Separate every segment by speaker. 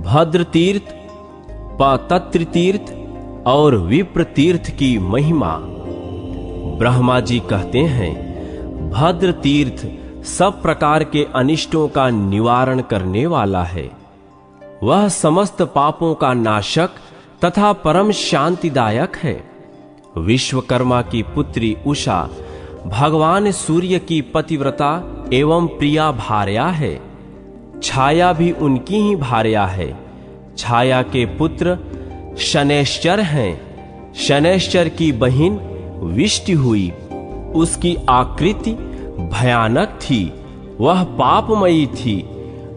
Speaker 1: भद्र तीर्थ, पतत्र तीर्थ और विप्र तीर्थ की महिमा। ब्रह्मा जी कहते हैं, भद्र तीर्थ सब प्रकार के अनिष्टों का निवारण करने वाला है। वह समस्त पापों का नाशक तथा परम शांतिदायक है। विश्वकर्मा की पुत्री उषा भगवान सूर्य की पतिव्रता एवं प्रिया भार्या है। छाया भी उनकी ही भार्या है। छाया के पुत्र शनैश्चर हैं। शनैश्चर की बहिन विष्टि हुई। उसकी आकृति भयानक थी, वह पापमयी थी।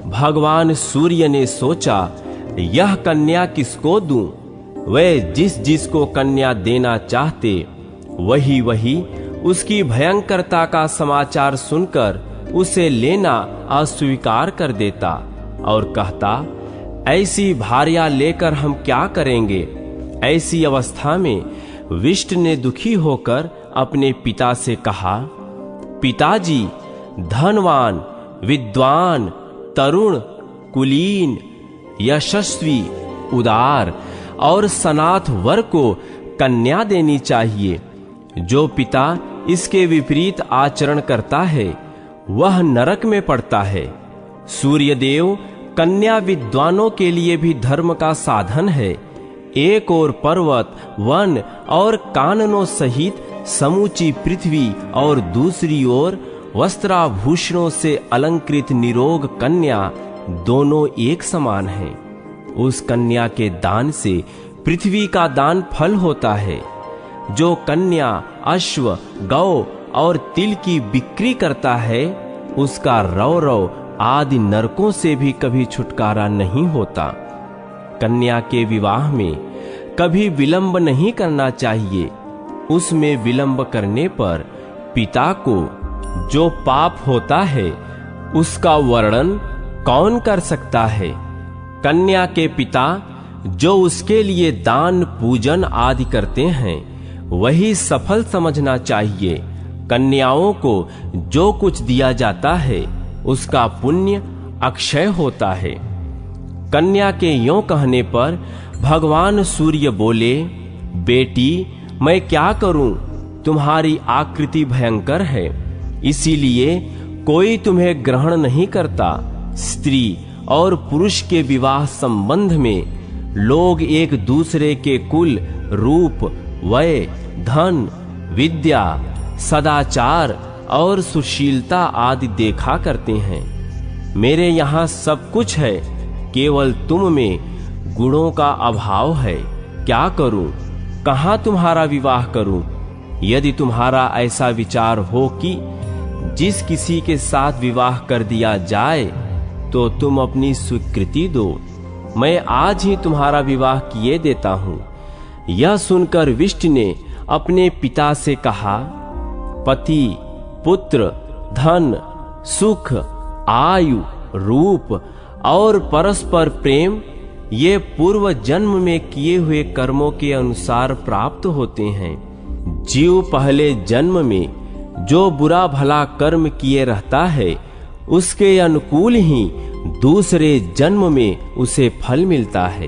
Speaker 1: भगवान सूर्य ने सोचा, यह कन्या किसको दूं? वे जिस जिसको कन्या देना चाहते वही वही उसकी भयंकरता का समाचार सुनकर उसे लेना अस्वीकार कर देता और कहता, ऐसी भार्या लेकर हम क्या करेंगे? ऐसी अवस्था में विष्ट ने दुखी होकर अपने पिता से कहा, पिताजी, धनवान, विद्वान, तरुण, कुलीन, यशस्वी, उदार और सनाथ वर को कन्या देनी चाहिए। जो पिता इसके विपरीत आचरण करता है वह नरक में पड़ता है। सूर्यदेव कन्या विद्वानों के लिए भी धर्म का साधन है। एक ओर पर्वत, वन और काननों सहित समूची पृथ्वी और दूसरी ओर वस्त्राभूषणों से अलंकृत निरोग कन्या, दोनों एक समान हैं। उस कन्या के दान से पृथ्वी का दान फल होता है। जो कन्या अश्व, गौ और तिल की बिक्री करता है उसका रौ रौ आदि नरकों से भी कभी छुटकारा नहीं होता। कन्या के विवाह में कभी विलंब नहीं करना चाहिए। उसमें विलंब करने पर पिता को जो पाप होता है उसका वर्णन कौन कर सकता है? कन्या के पिता जो उसके लिए दान, पूजन आदि करते हैं वही सफल समझना चाहिए। कन्याओं को जो कुछ दिया जाता है उसका पुण्य अक्षय होता है। कन्या के यों कहने पर भगवान सूर्य बोले, बेटी, मैं क्या करूं? तुम्हारी आकृति भयंकर है, इसीलिए कोई तुम्हें ग्रहण नहीं करता। स्त्री और पुरुष के विवाह संबंध में लोग एक दूसरे के कुल, रूप, वय, धन, विद्या, सदाचार और सुशीलता आदि देखा करते हैं। मेरे यहाँ सब कुछ है, केवल तुम में गुणों का अभाव है। क्या करूं? कहाँ तुम्हारा विवाह करूं? यदि तुम्हारा ऐसा विचार हो कि जिस किसी के साथ विवाह कर दिया जाए तो तुम अपनी स्वीकृति दो, मैं आज ही तुम्हारा विवाह किए देता हूं। यह सुनकर विष्ट ने अपने पिता से कहा, पति, पुत्र, धन, सुख, आयु, रूप और परस्पर प्रेम ये पूर्व जन्म में किए हुए कर्मों के अनुसार प्राप्त होते हैं। जीव पहले जन्म में जो बुरा भला कर्म किए रहता है उसके अनुकूल ही दूसरे जन्म में उसे फल मिलता है।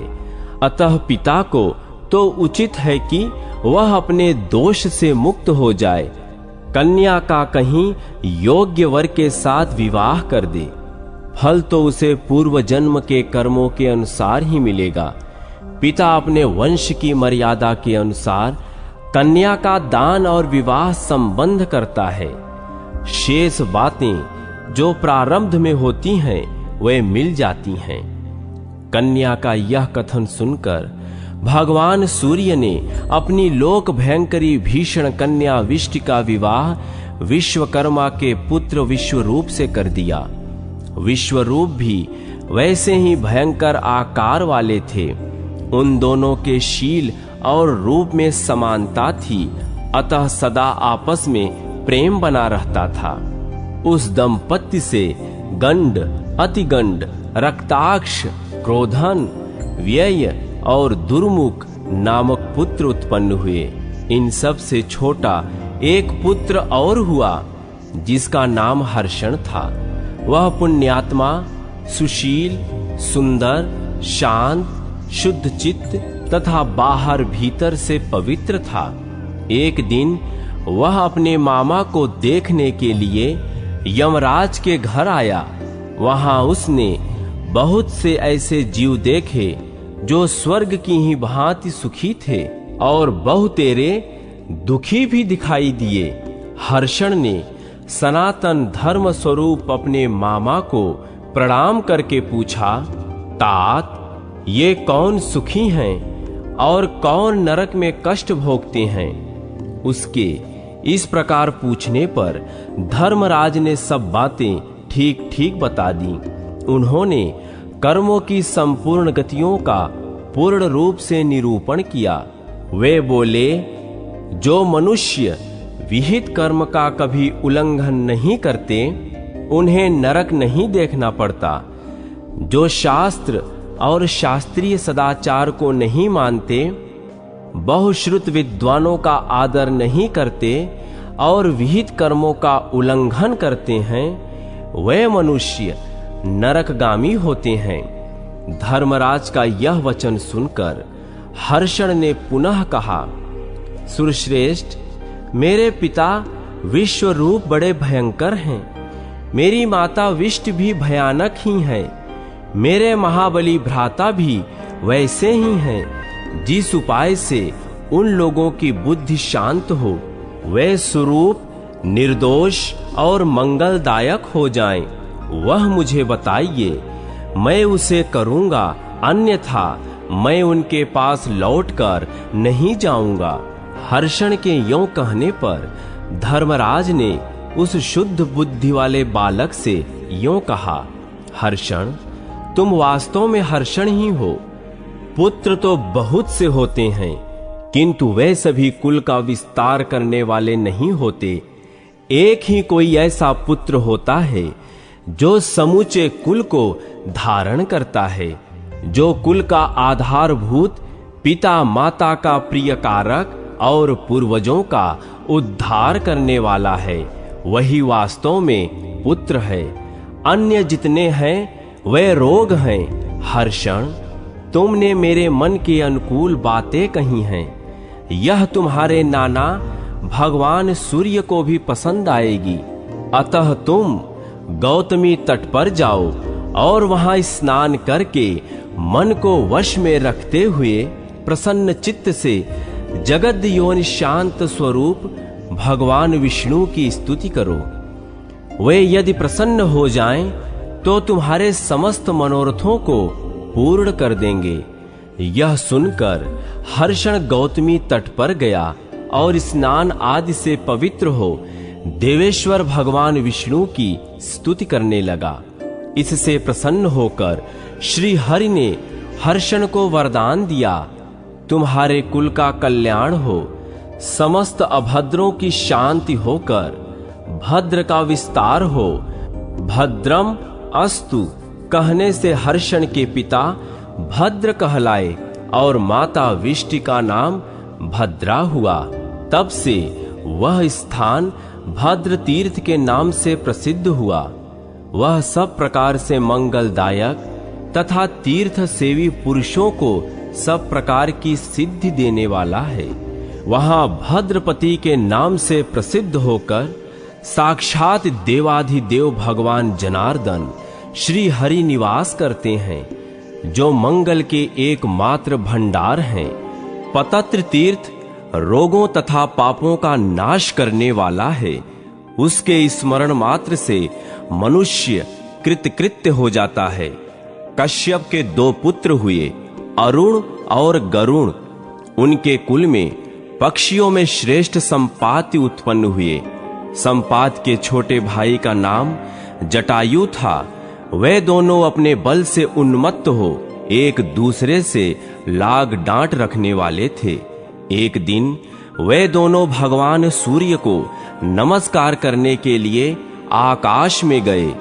Speaker 1: अतः पिता को तो उचित है कि वह अपने दोष से मुक्त हो जाए, कन्या का कहीं योग्य वर के साथ विवाह कर दे। फल तो उसे पूर्व जन्म के कर्मों के अनुसार ही मिलेगा। पिता अपने वंश की मर्यादा के अनुसार कन्या का दान और विवाह संबंध करता है। शेष बातें जो प्रारब्ध में होती हैं वे मिल जाती हैं। कन्या का यह कथन सुनकर भगवान सूर्य ने अपनी लोक भयंकरी भीषण कन्या विष्टि का विवाह विश्वकर्मा के पुत्र विश्वरूप से कर दिया। विश्वरूप भी वैसे ही भयंकर आकार वाले थे। उन दोनों के शील और रूप में समानता थी, अतः सदा आपस में प्रेम बना रहता था। उस दंपत्ति से गंड, अतिगंड, रक्ताक्ष, क्रोधन, व्यय और दुर्मुख नामक पुत्र उत्पन्न हुए। इन सब से छोटा एक पुत्र और हुआ जिसका नाम हर्षण था। वह पुण्यात्मा, सुशील, सुंदर, शांत, शुद्ध चित्त तथा बाहर भीतर से पवित्र था। एक दिन वह अपने मामा को देखने के लिए यमराज के घर आया। वहां उसने बहुत से ऐसे जीव देखे जो स्वर्ग की ही भांति सुखी थे और बहुतेरे दुखी भी दिखाई दिए। हर्षण ने सनातन धर्म स्वरूप अपने मामा को प्रणाम करके पूछा, तात, ये कौन सुखी हैं और कौन नरक में कष्ट भोगते हैं? उसके इस प्रकार पूछने पर धर्मराज ने सब बातें ठीक ठीक बता दी। उन्होंने कर्मों की संपूर्ण गतियों का पूर्ण रूप से निरूपण किया। वे बोले, जो मनुष्य विहित कर्म का कभी उल्लंघन नहीं करते, उन्हें नरक नहीं देखना पड़ता। जो शास्त्र और शास्त्रीय सदाचार को नहीं मानते, बहुश्रुत विद्वानों का आदर नहीं करते और विहित कर्मों का उल्लंघन करते हैं, वे मनुष्य नरकगामी होते हैं। धर्मराज का यह वचन सुनकर हर्षण ने पुनः कहा, सुरश्रेष्ठ, मेरे पिता विश्वरूप बड़े भयंकर हैं। मेरी माता विष्ट भी भयानक ही है। मेरे महाबली भ्राता भी वैसे ही हैं। जिस उपाय से उन लोगों की बुद्धि शांत हो, वे स्वरूप निर्दोष और मंगलदायक हो जाएं, वह मुझे बताइए। मैं उसे करूंगा, अन्यथा मैं उनके पास लौटकर नहीं जाऊंगा। हर्षण के यों कहने पर धर्मराज ने उस शुद्ध बुद्धि वाले बालक से यों कहा, हर्षण, तुम वास्तव में हर्षण ही हो। पुत्र तो बहुत से होते हैं, किंतु वे सभी कुल का विस्तार करने वाले नहीं होते। एक ही कोई ऐसा पुत्र होता है जो समूचे कुल को धारण करता है, जो कुल का आधारभूत, पिता माता का प्रिय कारक और पूर्वजों का उद्धार करने वाला है। वही वास्तव में पुत्र है। अन्य जितने हैं वे रोग हैं। हर्षण, तुमने मेरे मन के अनुकूल बातें कही हैं। यह तुम्हारे नाना भगवान सूर्य को भी पसंद आएगी। अतः तुम गौतमी तट पर जाओ और वहां स्नान करके मन को वश में रखते हुए प्रसन्न चित्त से जगद योनि शांत स्वरूप भगवान विष्णु की स्तुति करो। वे यदि प्रसन्न हो जाएं, तो तुम्हारे समस्त मनोरथों को पूर्ण कर देंगे। यह सुनकर हर्षण गौतमी तट पर गया और स्नान आदि से पवित्र हो देवेश्वर भगवान विष्णु की स्तुति करने लगा। इससे प्रसन्न होकर श्री हरि ने हर्षण को वरदान दिया, तुम्हारे कुल का कल्याण हो, समस्त अभद्रों की शांति होकर भद्र का विस्तार हो। भद्रम अस्तु कहने से हर्षण के पिता भद्र कहलाए और माता विष्टि का नाम भद्रा हुआ। तब से वह स्थान भद्र तीर्थ के नाम से प्रसिद्ध हुआ। वह सब प्रकार से मंगलदायक तथा तीर्थ सेवी पुरुषों को सब प्रकार की सिद्धि देने वाला है। वहां भद्रपति के नाम से प्रसिद्ध होकर साक्षात देवाधिदेव भगवान जनार्दन श्री हरि निवास करते हैं, जो मंगल के एकमात्र भंडार हैं। पतत्र तीर्थ रोगों तथा पापों का नाश करने वाला है। उसके स्मरण मात्र से मनुष्य कृतकृत्य हो जाता है। कश्यप के 2 पुत्र हुए, अरुण और गरुण। उनके कुल में पक्षियों में श्रेष्ठ संपाति उत्पन्न हुए। संपात के छोटे भाई का नाम जटायु था। वे दोनों अपने बल से उन्मत्त हो एक दूसरे से लाग डांट रखने वाले थे। एक दिन वे दोनों भगवान सूर्य को नमस्कार करने के लिए आकाश में गए।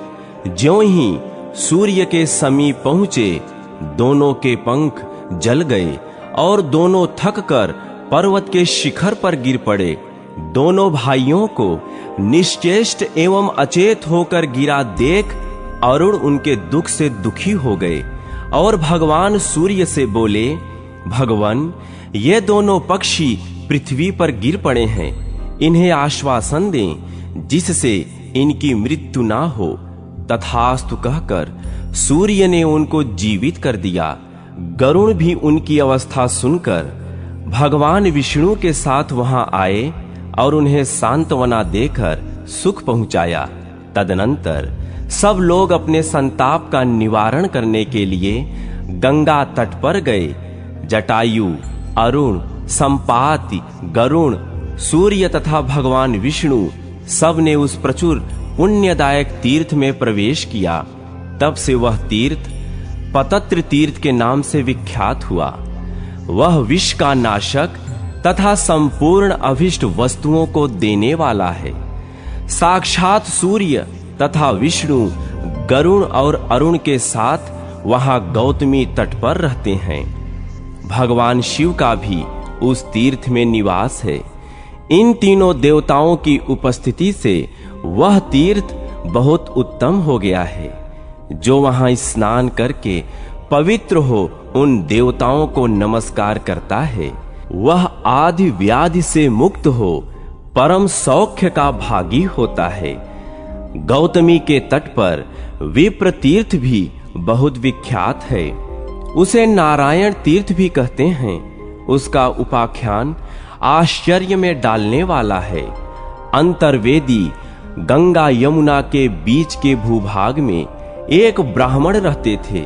Speaker 1: ज्यों ही सूर्य के समीप पहुंचे, दोनों के पंख जल गए और दोनों थककर पर्वत के शिखर पर गिर पड़े। दोनों भाइयों को निश्चेष्ट एवं अचेत होकर गिरा देख अरुण उनके दुख से दुखी हो गए। और भगवान सूर्य से बोले, भगवान, ये दोनों पक्षी पृथ्वी पर गिर पड़े हैं, इन्हें आश्वासन दें जिससे इनकी मृत्यु ना हो। तथास्तु कहकर सूर्य ने उनको जीवित कर दिया। गरुण भी उनकी अवस्था सुनकर भगवान विष्णु के साथ वहां आए और उन्हें सांत्वना देकर सुख पहुंचाया। तदनंतर सब लोग अपने संताप का निवारण करने के लिए गंगा तट पर गए। जटायु, अरुण, संपाति, गरुण, सूर्य तथा भगवान विष्णु सब ने उस प्रचुर पुण्यदायक तीर्थ में प्रवेश किया। तब से वह तीर्थ पतत्र तीर्थ के नाम से विख्यात हुआ। वह विष का नाशक तथा संपूर्ण अभिष्ट वस्तुओं को देने वाला है। साक्षात सूर्य तथा विष्णु गरुण और अरुण के साथ वहां गौतमी तट पर रहते हैं। भगवान शिव का भी उस तीर्थ में निवास है। इन तीनों देवताओं की उपस्थिति से वह तीर्थ बहुत उत्तम हो गया है। जो वहां स्नान करके पवित्र हो उन देवताओं को नमस्कार करता है, वह आदि व्याधि से मुक्त हो परम सौख्य का भागी होता है। गौतमी के तट पर विप्र तीर्थ भी बहुत विख्यात है। उसे नारायण तीर्थ भी कहते हैं। उसका उपाख्यान आश्चर्य में डालने वाला है। अंतर्वेदी गंगा यमुना के बीच के भूभाग में एक ब्राह्मण रहते थे,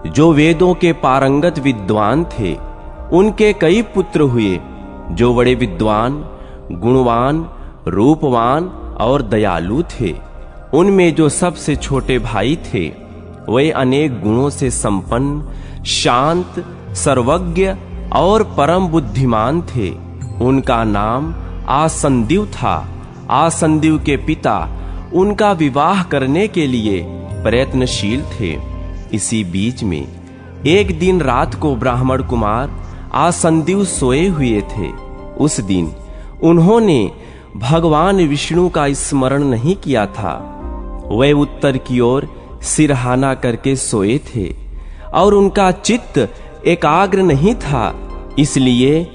Speaker 1: जो वेदों के पारंगत विद्वान थे। उनके कई पुत्र हुए, जो बड़े विद्वान, गुणवान, रूपवान और दयालु थे। उनमें जो सबसे छोटे भाई थे, वे अनेक गुणों से संपन्न, शांत, सर्वज्ञ और परम बुद्धिमान थे। उनका नाम आसंदीव था। आसंदीव के पिता उनका विवाह करने के लिए प्रयत्नशील थे। इसी बीच में एक दिन रात को ब्राह्मण कुमार आसंदीव सोए हुए थे। उस दिन उन्होंने भगवान विष्णु का स्मरण नहीं किया था। वे उत्तर की ओर सिरहाना करके सोए थे और उनका चित्त एकाग्र नहीं था। इसलिए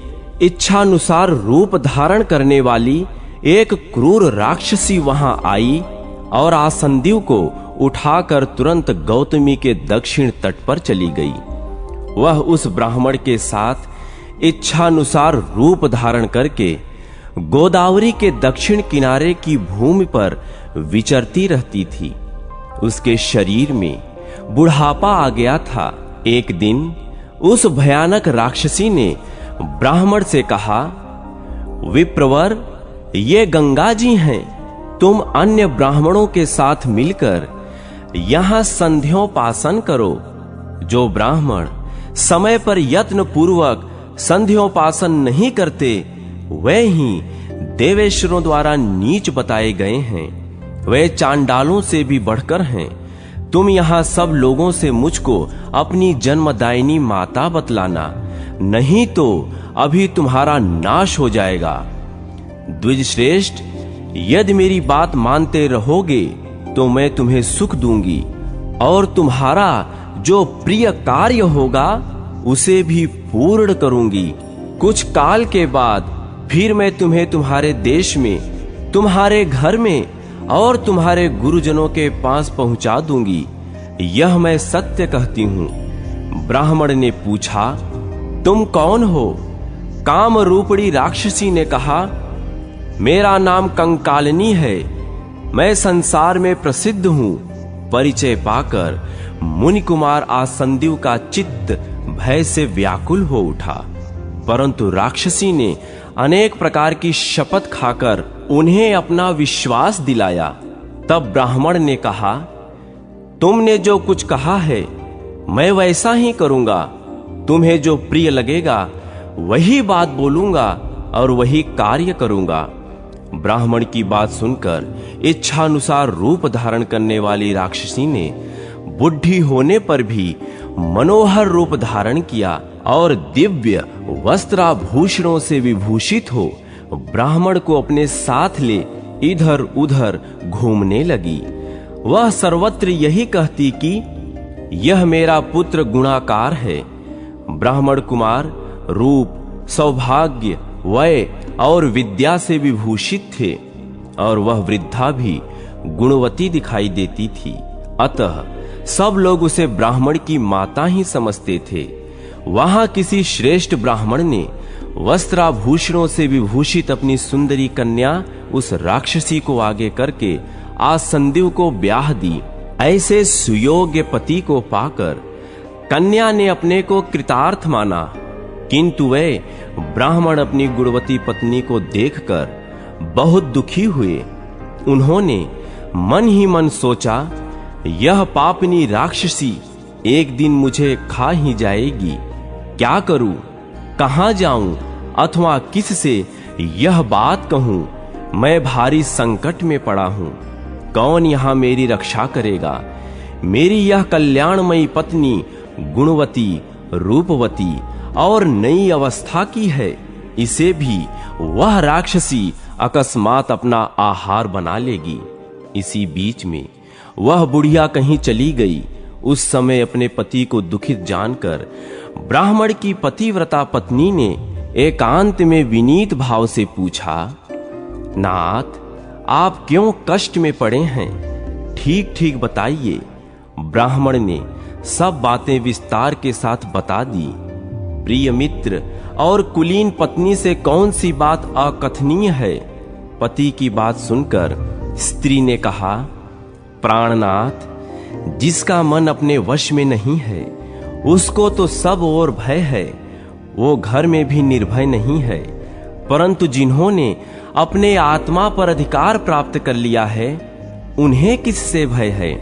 Speaker 1: इच्छानुसार रूप धारण करने वाली एक क्रूर राक्षसी वहां आई और आसंदीव को उठाकर तुरंत गौतमी के दक्षिण तट पर चली गई। वह उस ब्राह्मण के साथ इच्छानुसार रूप धारण करके गोदावरी के दक्षिण किनारे की भूमि पर विचरती रहती थी। उसके शरीर में बुढ़ापा आ गया था। एक दिन उस भयानक राक्षसी ने ब्राह्मण से कहा, विप्रवर, ये गंगा जी हैं। तुम अन्य ब्राह्मणों के साथ मिलकर यहां संध्योपासन करो। जो ब्राह्मण समय पर यत्न पूर्वक संध्योपासन नहीं करते, वे ही देवेश्वरों द्वारा नीच बताए गए हैं। वे चांडालों से भी बढ़कर हैं। तुम यहां सब लोगों से मुझको अपनी जन्मदायिनी माता बतलाना, नहीं तो अभी तुम्हारा नाश हो जाएगा। द्विजश्रेष्ठ, यदि मेरी बात मानते रहोगे तो मैं तुम्हें सुख दूंगी और तुम्हारा जो प्रिय कार्य होगा उसे भी पूर्ण करूंगी। कुछ काल के बाद फिर मैं तुम्हें तुम्हारे देश में, तुम्हारे घर में और तुम्हारे गुरुजनों के पास पहुंचा दूंगी। यह मैं सत्य कहती हूं। ब्राह्मण ने पूछा, तुम कौन हो? काम रूपड़ी राक्षसी ने कहा, मेरा नाम कंकालिनी है। मैं संसार में प्रसिद्ध हूं। परिचय पाकर मुनि कुमार आसंदीव का चित्त भय से व्याकुल हो उठा, परंतु राक्षसी ने अनेक प्रकार की शपथ खाकर उन्हें अपना विश्वास दिलाया। तब ब्राह्मण ने कहा, तुमने जो कुछ कहा है मैं वैसा ही करूंगा। तुम्हें जो प्रिय लगेगा वही बात बोलूंगा और वही कार्य करूंगा। ब्राह्मण की बात सुनकर इच्छानुसार रूप धारण करने वाली राक्षसी ने बुढ़ी होने पर भी मनोहर रूप धारण किया और दिव्य वस्त्राभूषणों से विभूषित हो ब्राह्मण को अपने साथ ले इधर उधर घूमने लगी। वह सर्वत्र यही कहती कि यह मेरा पुत्र गुणाकार है। ब्राह्मण कुमार रूप, सौभाग्य, वय और विद्या से विभूषित थे और वह वृद्धा भी गुणवती दिखाई देती थी। अतः सब लोग उसे ब्राह्मण की माता ही समझते थे। वहां किसी श्रेष्ठ ब्राह्मण ने वस्त्राभूषणों से विभूषित अपनी सुंदरी कन्या उस राक्षसी को आगे करके आसंदीव को ब्याह दी। ऐसे सुयोग्य पति को पाकर कन्या ने अपने को कृतार्थ माना, किंतु वे ब्राह्मण अपनी गुणवती पत्नी को देखकर बहुत दुखी हुए। उन्होंने मन ही मन सोचा, यह पापनी राक्षसी एक दिन मुझे खा ही जाएगी। क्या करूं, कहां जाऊं अथवा किससे यह बात कहूं? मैं भारी संकट में पड़ा हूं। कौन यहां मेरी रक्षा करेगा? मेरी यह कल्याणमयी पत्नी गुणवती, रूपवती और नई अवस्था की है। इसे भी वह राक्षसी अकस्मात अपना आहार बना लेगी। इसी बीच में वह बुढ़िया कहीं चली गई। उस समय अपने पति को दुखित जानकर ब्राह्मण की पतिव्रता पत्नी ने एकांत में विनीत भाव से पूछा, नाथ, आप क्यों कष्ट में पड़े हैं? ठीक ठीक बताइए। ब्राह्मण ने सब बातें विस्तार के साथ बता दी। प्रिय मित्र और कुलीन पत्नी से कौन सी बात अकथनीय है? पति की बात सुनकर स्त्री ने कहा, प्राणनाथ, जिसका मन अपने वश में नहीं है उसको तो सब और भय है। वो घर में भी निर्भय नहीं है, परंतु जिन्होंने अपने आत्मा पर अधिकार प्राप्त कर लिया है उन्हें किससे भय है?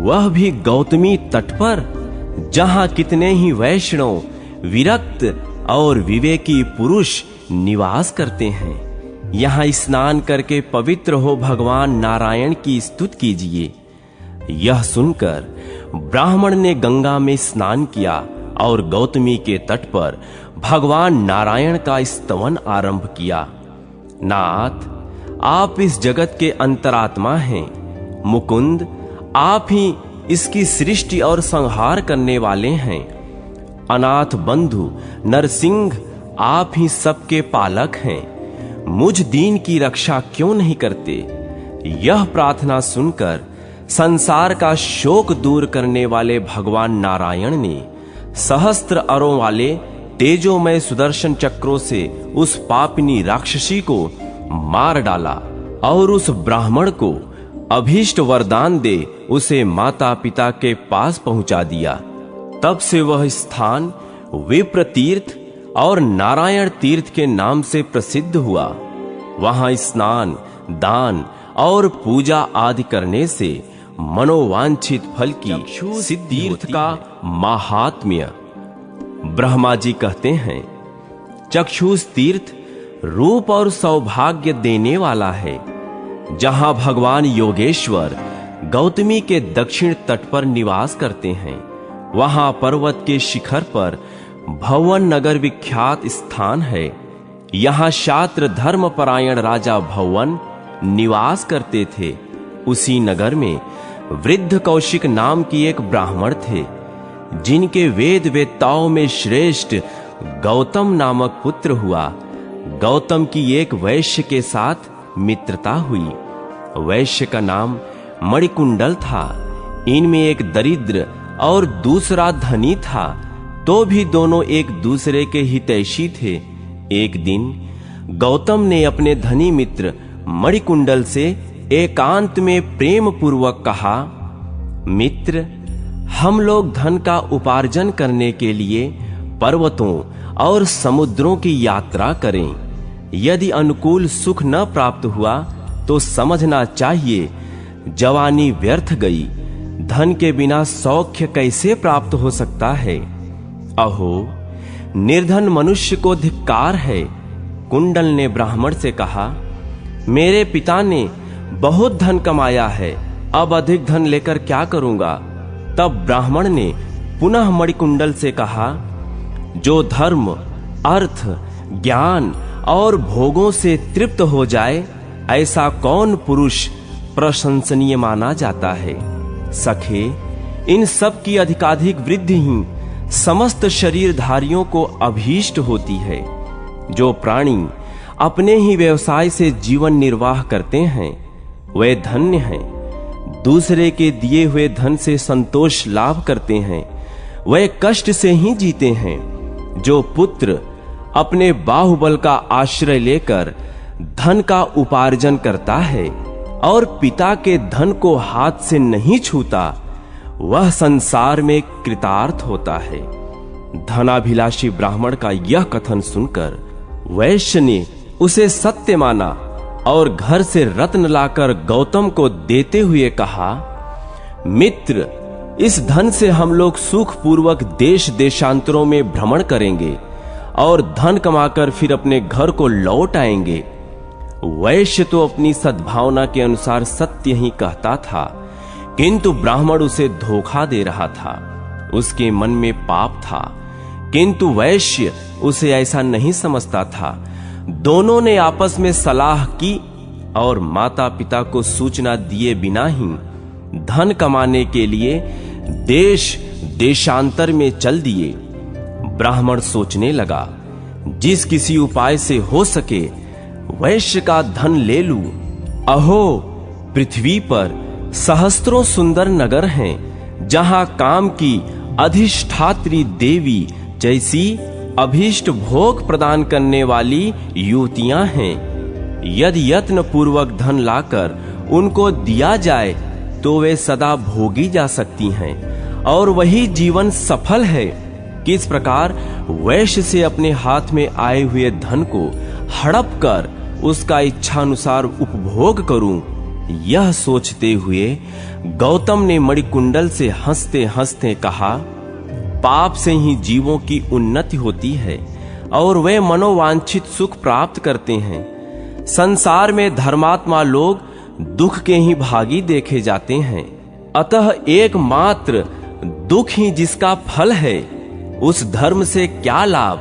Speaker 1: वह भी गौतमी तट पर, जहां कितने ही वैष्णव, विरक्त और विवेकी पुरुष निवास करते हैं। यहां स्नान करके पवित्र हो भगवान नारायण की स्तुति कीजिए। यह सुनकर ब्राह्मण ने गंगा में स्नान किया और गौतमी के तट पर भगवान नारायण का स्तवन आरंभ किया। नाथ, आप इस जगत के अंतरात्मा हैं। मुकुंद, आप ही इसकी सृष्टि और संहार करने वाले हैं। अनाथ बंधु नरसिंह, आप ही सबके पालक हैं। मुझ दीन की रक्षा क्यों नहीं करते? यह प्रार्थना सुनकर संसार का शोक दूर करने वाले भगवान नारायण ने सहस्त्र अरों वाले तेजोमय सुदर्शन चक्रों से उस पापिनी राक्षसी को मार डाला और उस ब्राह्मण को अभीष्ट वरदान दे उसे माता पिता के पास पहुंचा दिया। तब से वह स्थान विप्र तीर्थ और नारायण तीर्थ के नाम से प्रसिद्ध हुआ। वहां स्नान, दान और पूजा आदि करने से मनोवांछित फल की सिद्धि तीर्थ का महात्म्य। ब्रह्मा जी कहते हैं, चक्षुष तीर्थ रूप और सौभाग्य देने वाला है। जहां भगवान योगेश्वर गौतमी के दक्षिण तट पर निवास करते हैं, वहां पर्वत के शिखर पर भवन नगर विख्यात स्थान है। यहां शास्त्र धर्म परायण राजा भवन निवास करते थे। उसी नगर में वृद्ध कौशिक नाम की एक ब्राह्मण थे, जिनके वेद वेत्ताओं में श्रेष्ठ गौतम नामक पुत्र हुआ। गौतम की एक वैश्य के साथ मित्रता हुई। वैश्य का नाम मणिकुंडल था। इनमें एक दरिद्र और दूसरा धनी था, तो भी दोनों एक दूसरे के हितैषी थे। एक दिन गौतम ने अपने धनी मित्र मणिकुंडल से एकांत में प्रेम पूर्वक कहा, मित्र, हम लोग धन का उपार्जन करने के लिए पर्वतों और समुद्रों की यात्रा करें। यदि अनुकूल सुख न प्राप्त हुआ तो समझना चाहिए जवानी व्यर्थ गई। धन के बिना सौख्य कैसे प्राप्त हो सकता है? अहो, निर्धन मनुष्य को धिक्कार है। कुंडल ने ब्राह्मण से कहा, मेरे पिता ने बहुत धन कमाया है, अब अधिक धन लेकर क्या करूंगा? तब ब्राह्मण ने पुनः मणिकुंडल से कहा, जो धर्म, अर्थ, ज्ञान और भोगों से तृप्त हो जाए, ऐसा कौन पुरुष प्रशंसनीय माना जाता है? सखे, इन सब की अधिकाधिक वृद्धि ही समस्त शरीरधारियों को अभीष्ट होती है। जो प्राणी अपने ही व्यवसाय से जीवन निर्वाह करते हैं वे धन्य हैं। दूसरे के दिए हुए धन से संतोष लाभ करते हैं वे कष्ट से ही जीते हैं। जो पुत्र अपने बाहुबल का आश्रय लेकर धन का उपार्जन करता है और पिता के धन को हाथ से नहीं छूता वह संसार में कृतार्थ होता है। धनाभिलाषी ब्राह्मण का यह कथन सुनकर वैश्य ने उसे सत्य माना और घर से रत्न लाकर गौतम को देते हुए कहा, मित्र, इस धन से हम लोग सुखपूर्वक देश देशांतरों में भ्रमण करेंगे और धन कमाकर फिर अपने घर को लौट आएंगे। वैश्य तो अपनी सद्भावना के अनुसार सत्य ही कहता था, किंतु ब्राह्मण उसे धोखा दे रहा था। उसके मन में पाप था, किंतु वैश्य उसे ऐसा नहीं समझता था। दोनों ने आपस में सलाह की और माता पिता को सूचना दिए बिना ही धन कमाने के लिए देश देशांतर में चल दिए। ब्राह्मण सोचने लगा, जिस किसी उपाय से हो सके वैश्य का धन ले लूं। अहो, पृथ्वी पर सहस्त्रों सुंदर नगर हैं, जहां काम की अधिष्ठात्री देवी जैसी अभीष्ट भोग प्रदान करने वाली युवतियां हैं। यदि यत्न पूर्वक धन लाकर उनको दिया जाए तो वे सदा भोगी जा सकती हैं और वही जीवन सफल है। किस प्रकार वैश्य से अपने हाथ में आए हुए धन को हड़प कर उसका इच्छानुसार उपभोग करूं, यह सोचते हुए गौतम ने मणिकुंडल से हंसते हंसते कहा, पाप से ही जीवों की उन्नति होती है और वे मनोवांछित सुख प्राप्त करते हैं। संसार में धर्मात्मा लोग दुख के ही भागी देखे जाते हैं। अतः एकमात्र दुख ही जिसका फल है, उस धर्म से क्या लाभ?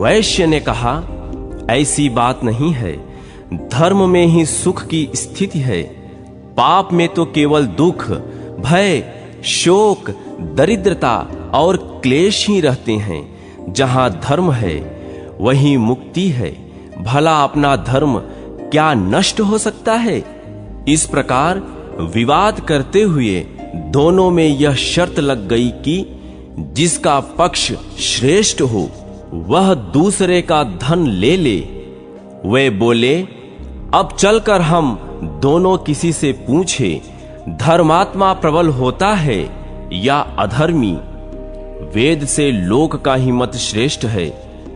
Speaker 1: वैश्य ने कहा, ऐसी बात नहीं है। धर्म में ही सुख की स्थिति है। पाप में तो केवल दुख, भय, शोक, दरिद्रता और क्लेश ही रहते हैं। जहां धर्म है वहीं मुक्ति है। भला अपना धर्म क्या नष्ट हो सकता है? इस प्रकार विवाद करते हुए दोनों में यह शर्त लग गई कि जिसका पक्ष श्रेष्ठ हो वह दूसरे का धन ले ले। वे बोले, अब चलकर हम दोनों किसी से पूछे, धर्मात्मा प्रबल होता है या अधर्मी? वेद से लोक का ही मत श्रेष्ठ है,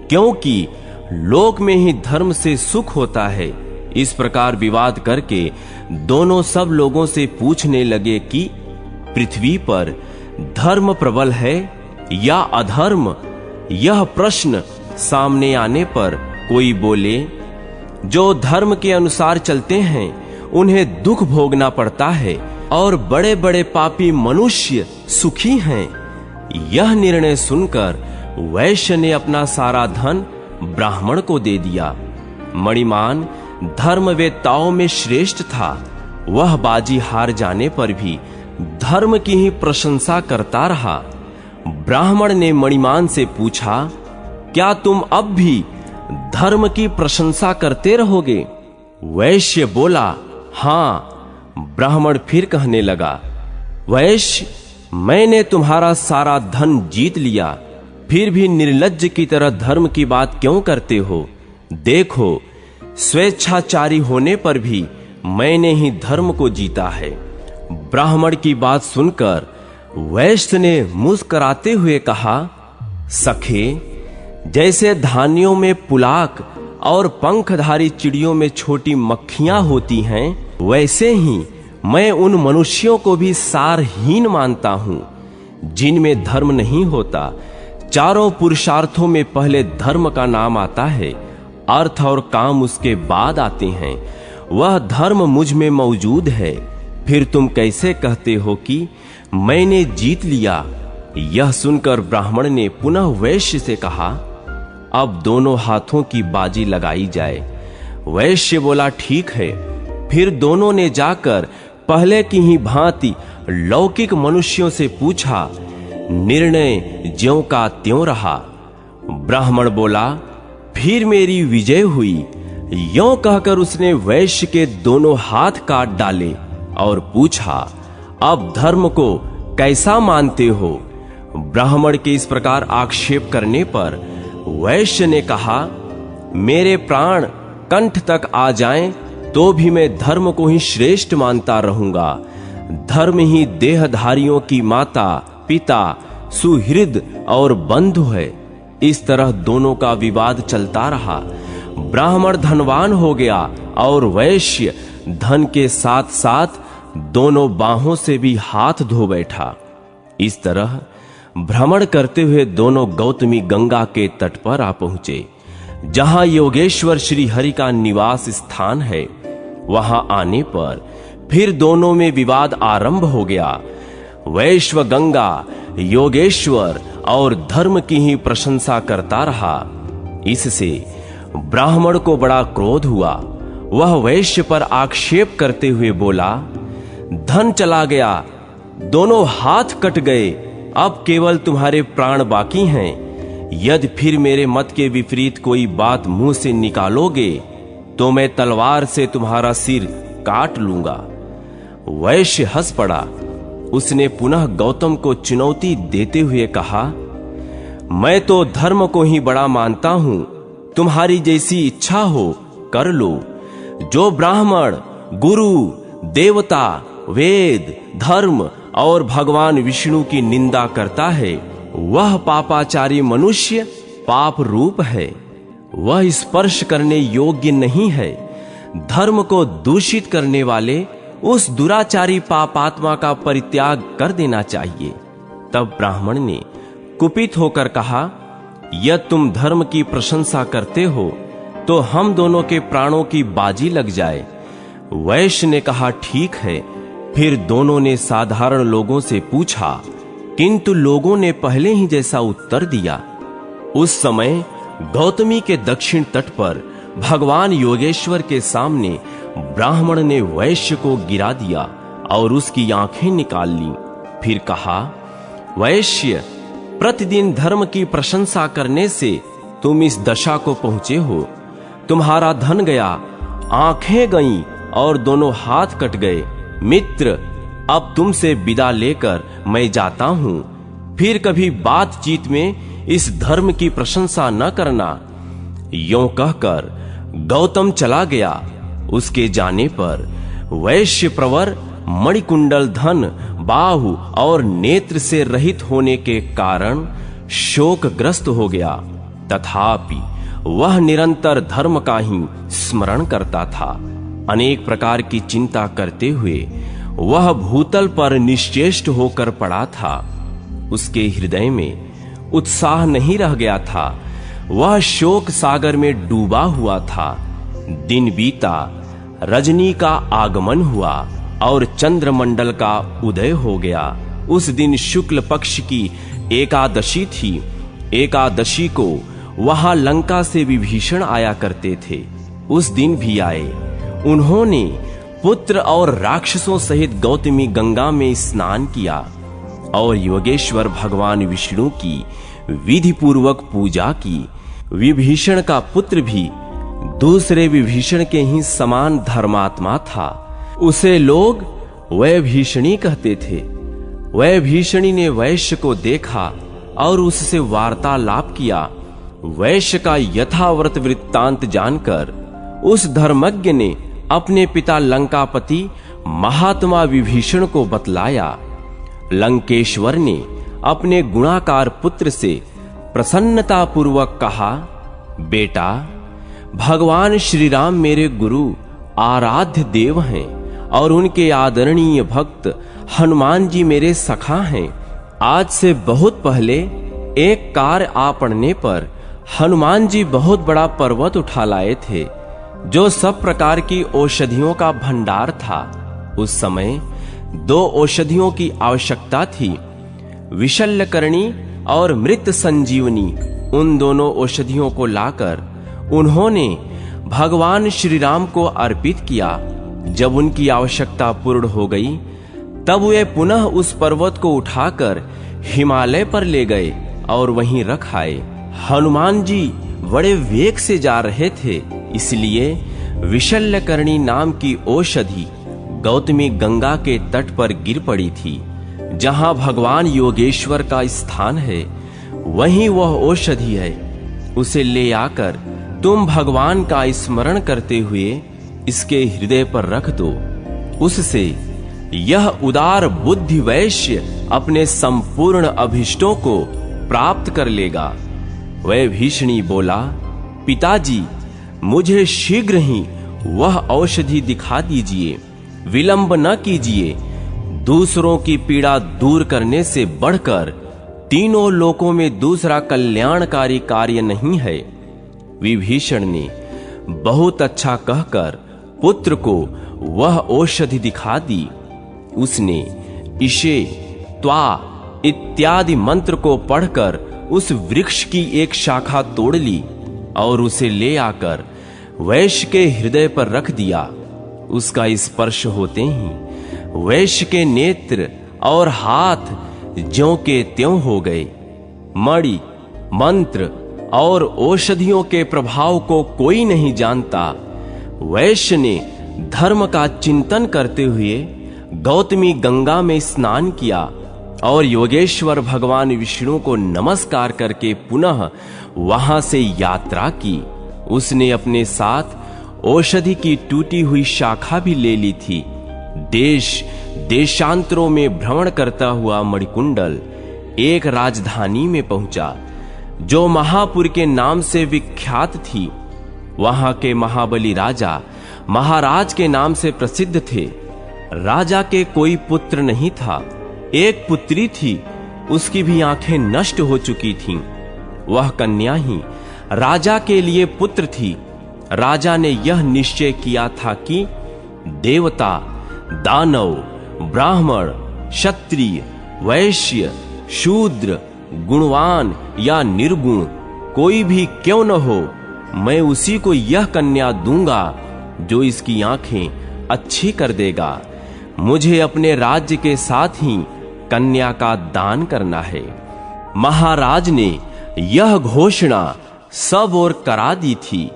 Speaker 1: क्योंकि लोक में ही धर्म से सुख होता है। इस प्रकार विवाद करके दोनों सब लोगों से पूछने लगे कि पृथ्वी पर धर्म प्रबल है या अधर्म? यह प्रश्न सामने आने पर कोई बोले, जो धर्म के अनुसार चलते हैं उन्हें दुख भोगना पड़ता है और बड़े बड़े पापी मनुष्य सुखी हैं। यह निर्णय सुनकर वैश्य ने अपना सारा धन ब्राह्मण को दे दिया। मणिमान धर्मवेत्ताओं में श्रेष्ठ था। वह बाजी हार जाने पर भी धर्म की ही प्रशंसा करता रहा। ब्राह्मण ने मणिमान से पूछा, क्या तुम अब भी धर्म की प्रशंसा करते रहोगे? वैश्य बोला, हाँ। ब्राह्मण फिर कहने लगा, वैश्य, मैंने तुम्हारा सारा धन जीत लिया, फिर भी निर्लज्ज की तरह धर्म की बात क्यों करते हो? देखो, स्वेच्छाचारी होने पर भी मैंने ही धर्म को जीता है। ब्राह्मण की बात सुनकर वैश्य ने मुस्कुराते हुए कहा, सखे, जैसे धानियों में पुलाक और पंखधारी चिड़ियों में छोटी मक्खियां होती हैं, वैसे ही मैं उन मनुष्यों को भी सारहीन मानता हूं जिनमें धर्म नहीं होता। चारों पुरुषार्थों में पहले धर्म का नाम आता है, अर्थ और काम उसके बाद आते हैं। वह धर्म मुझ में मौजूद है, फिर तुम कैसे कहते हो कि मैंने जीत लिया? यह सुनकर ब्राह्मण ने पुनः वैश्य से कहा, अब दोनों हाथों की बाजी लगाई जाए। वैश्य बोला, ठीक है। फिर दोनों ने जाकर पहले की ही भांति लौकिक मनुष्यों से पूछा, निर्णय ज्यों का त्यों रहा। ब्राह्मण बोला, फिर मेरी विजय हुई। यों कहकर उसने वैश्य के दोनों हाथ काट डाले और पूछा, अब धर्म को कैसा मानते हो? ब्राह्मण के इस प्रकार आक्षेप करने पर वैश्य ने कहा, मेरे प्राण कंठ तक आ जाएं तो भी मैं धर्म को ही श्रेष्ठ मानता रहूंगा। धर्म ही देहधारियों की माता, पिता, सुहृद और बंधु है। इस तरह दोनों का विवाद चलता रहा। ब्राह्मण धनवान हो गया और वैश्य धन के साथ साथ दोनों बाहों से भी हाथ धो बैठा। इस तरह भ्रमण करते हुए दोनों गौतमी गंगा के तट पर आ पहुंचे, जहां योगेश्वर श्री हरि का निवास स्थान है। वहां आने पर फिर दोनों में विवाद आरंभ हो गया। वैश्व गंगा योगेश्वर और धर्म की ही प्रशंसा करता रहा। इससे ब्राह्मण को बड़ा क्रोध हुआ। वह वैश्य पर आक्षेप करते हुए बोला, धन चला गया, दोनों हाथ कट गए, अब केवल तुम्हारे प्राण बाकी हैं। यदि फिर मेरे मत के विपरीत कोई बात मुंह से निकालोगे तो मैं तलवार से तुम्हारा सिर काट लूंगा। वैश्य हंस पड़ा। उसने पुनः गौतम को चुनौती देते हुए कहा, मैं तो धर्म को ही बड़ा मानता हूं, तुम्हारी जैसी इच्छा हो कर लो। जो ब्राह्मण, गुरु, देवता, वेद, धर्म और भगवान विष्णु की निंदा करता है, वह पापाचारी मनुष्य पाप रूप है। वह स्पर्श करने योग्य नहीं है। धर्म को दूषित करने वाले उस दुराचारी पापात्मा का परित्याग कर देना चाहिए। तब ब्राह्मण ने कुपित होकर कहा, यदि तुम धर्म की प्रशंसा करते हो तो हम दोनों के प्राणों की बाजी लग जाए। वैश्य ने कहा, ठीक है। फिर दोनों ने साधारण लोगों से पूछा, किंतु लोगों ने पहले ही जैसा उत्तर दिया। उस समय गौतमी के दक्षिण तट पर भगवान योगेश्वर के सामने ब्राह्मण ने वैश्य को गिरा दिया और उसकी आंखें निकाल ली। फिर कहा, वैश्य, प्रतिदिन धर्म की प्रशंसा करने से तुम इस दशा को पहुंचे हो। तुम्हारा धन गया, आंखें गईं और दोनों हाथ कट गए। मित्र, अब तुमसे विदा लेकर मैं जाता हूं। फिर कभी बातचीत में इस धर्म की प्रशंसा न करना। यों कहकर गौतम चला गया। उसके जाने पर वैश्य प्रवर मणिकुंडल, धन, बाहु और नेत्र से रहित होने के कारण शोकग्रस्त हो गया। तथापि वह निरंतर धर्म का ही स्मरण करता था। अनेक प्रकार की चिंता करते हुए वह भूतल पर निश्चेष्ट होकर पड़ा था। उसके हृदय में उत्साह नहीं रह गया था। वह शोक सागर में डूबा हुआ था। दिन बीता, रजनी का आगमन हुआ और चंद्रमंडल का उदय हो गया। उस दिन शुक्ल पक्ष की एकादशी थी। एकादशी को वहां लंका से विभीषण आया करते थे। उस दिन भी आए। उन्होंने पुत्र और राक्षसों सहित गौतमी गंगा में स्नान किया और योगेश्वर भगवान विष्णु की विधि पूर्वक पूजा की। विभीषण का पुत्र भी दूसरे विभीषण के ही समान धर्मात्मा था। उसे लोग वैभीषणी कहते थे। वैभीषणी ने वैश्य को देखा और उससे वार्तालाप किया। वैश्य का यथावृत वृत्तांत जानकर उस धर्मज्ञ ने अपने पिता लंकापति महात्मा विभीषण को बतलाया। लंकेश्वर ने अपने गुणाकार पुत्र से प्रसन्नता पूर्वक कहा, बेटा, भगवान श्री राम मेरे गुरु आराध्य देव हैं और उनके आदरणीय भक्त हनुमान जी मेरे सखा हैं। आज से बहुत पहले एक कार्य आ पड़ने पर हनुमान जी बहुत बड़ा पर्वत उठा लाए थे, जो सब प्रकार की औषधियों का भंडार था। उस समय 2 औषधियों की आवश्यकता थी, विशल्यकरणी और मृत संजीवनी। उन दोनों औषधियों को लाकर उन्होंने भगवान श्री राम को अर्पित किया। जब उनकी आवश्यकता पूर्ण हो गई, तब वे पुनः उस पर्वत को उठाकर हिमालय पर ले गए और वहीं रख आए। हनुमान जी बड़े वेग से जा रहे थे, इसलिए विशल्यकर्णी नाम की औषधि गौतमी गंगा के तट पर गिर पड़ी थी। जहां भगवान योगेश्वर का स्थान है, वहीं वह औषधि है। उसे ले आकर तुम भगवान का स्मरण करते हुए इसके हृदय पर रख दो। उससे यह उदार बुद्धि वैश्य अपने संपूर्ण अभिष्टों को प्राप्त कर लेगा। वह भीषणी बोला, पिताजी, मुझे शीघ्र ही वह औषधि दिखा दीजिए, विलंब न कीजिए। दूसरों की पीड़ा दूर करने से बढ़कर तीनों लोकों में दूसरा कल्याणकारी कार्य नहीं है। विभीषण ने बहुत अच्छा कहकर पुत्र को वह औषधि दिखा दी। उसने इशे, त्वा इत्यादि मंत्र को पढ़कर उस वृक्ष की एक शाखा तोड़ ली और उसे ले आकर वैश्य के हृदय पर रख दिया। उसका स्पर्श होते ही वैश्य के नेत्र और हाथ ज्यों के त्यों हो गए। मणि, मंत्र और औषधियों के प्रभाव को कोई नहीं जानता। वैश्य ने धर्म का चिंतन करते हुए गौतमी गंगा में स्नान किया और योगेश्वर भगवान विष्णु को नमस्कार करके पुनः वहां से यात्रा की। उसने अपने साथ औषधि की टूटी हुई शाखा भी ले ली थी। देश देशांतरों में भ्रमण करता हुआ मणिकुंडल एक राजधानी में पहुंचा, जो महापुर के नाम से विख्यात थी। वहां के महाबली राजा महाराज के नाम से प्रसिद्ध थे। राजा के कोई पुत्र नहीं था, एक पुत्री थी, उसकी भी आंखें नष्ट हो चुकी थीं। वह कन्या ही राजा के लिए पुत्र थी। राजा ने यह निश्चय किया था कि देवता, दानव, ब्राह्मण, क्षत्रिय, वैश्य, शूद्र, गुणवान या निर्गुण कोई भी क्यों न हो, मैं उसी को यह कन्या दूंगा जो इसकी आंखें अच्छी कर देगा। मुझे अपने राज्य के साथ ही कन्या का दान करना है। महाराज ने यह घोषणा सब ओर करा दी थी।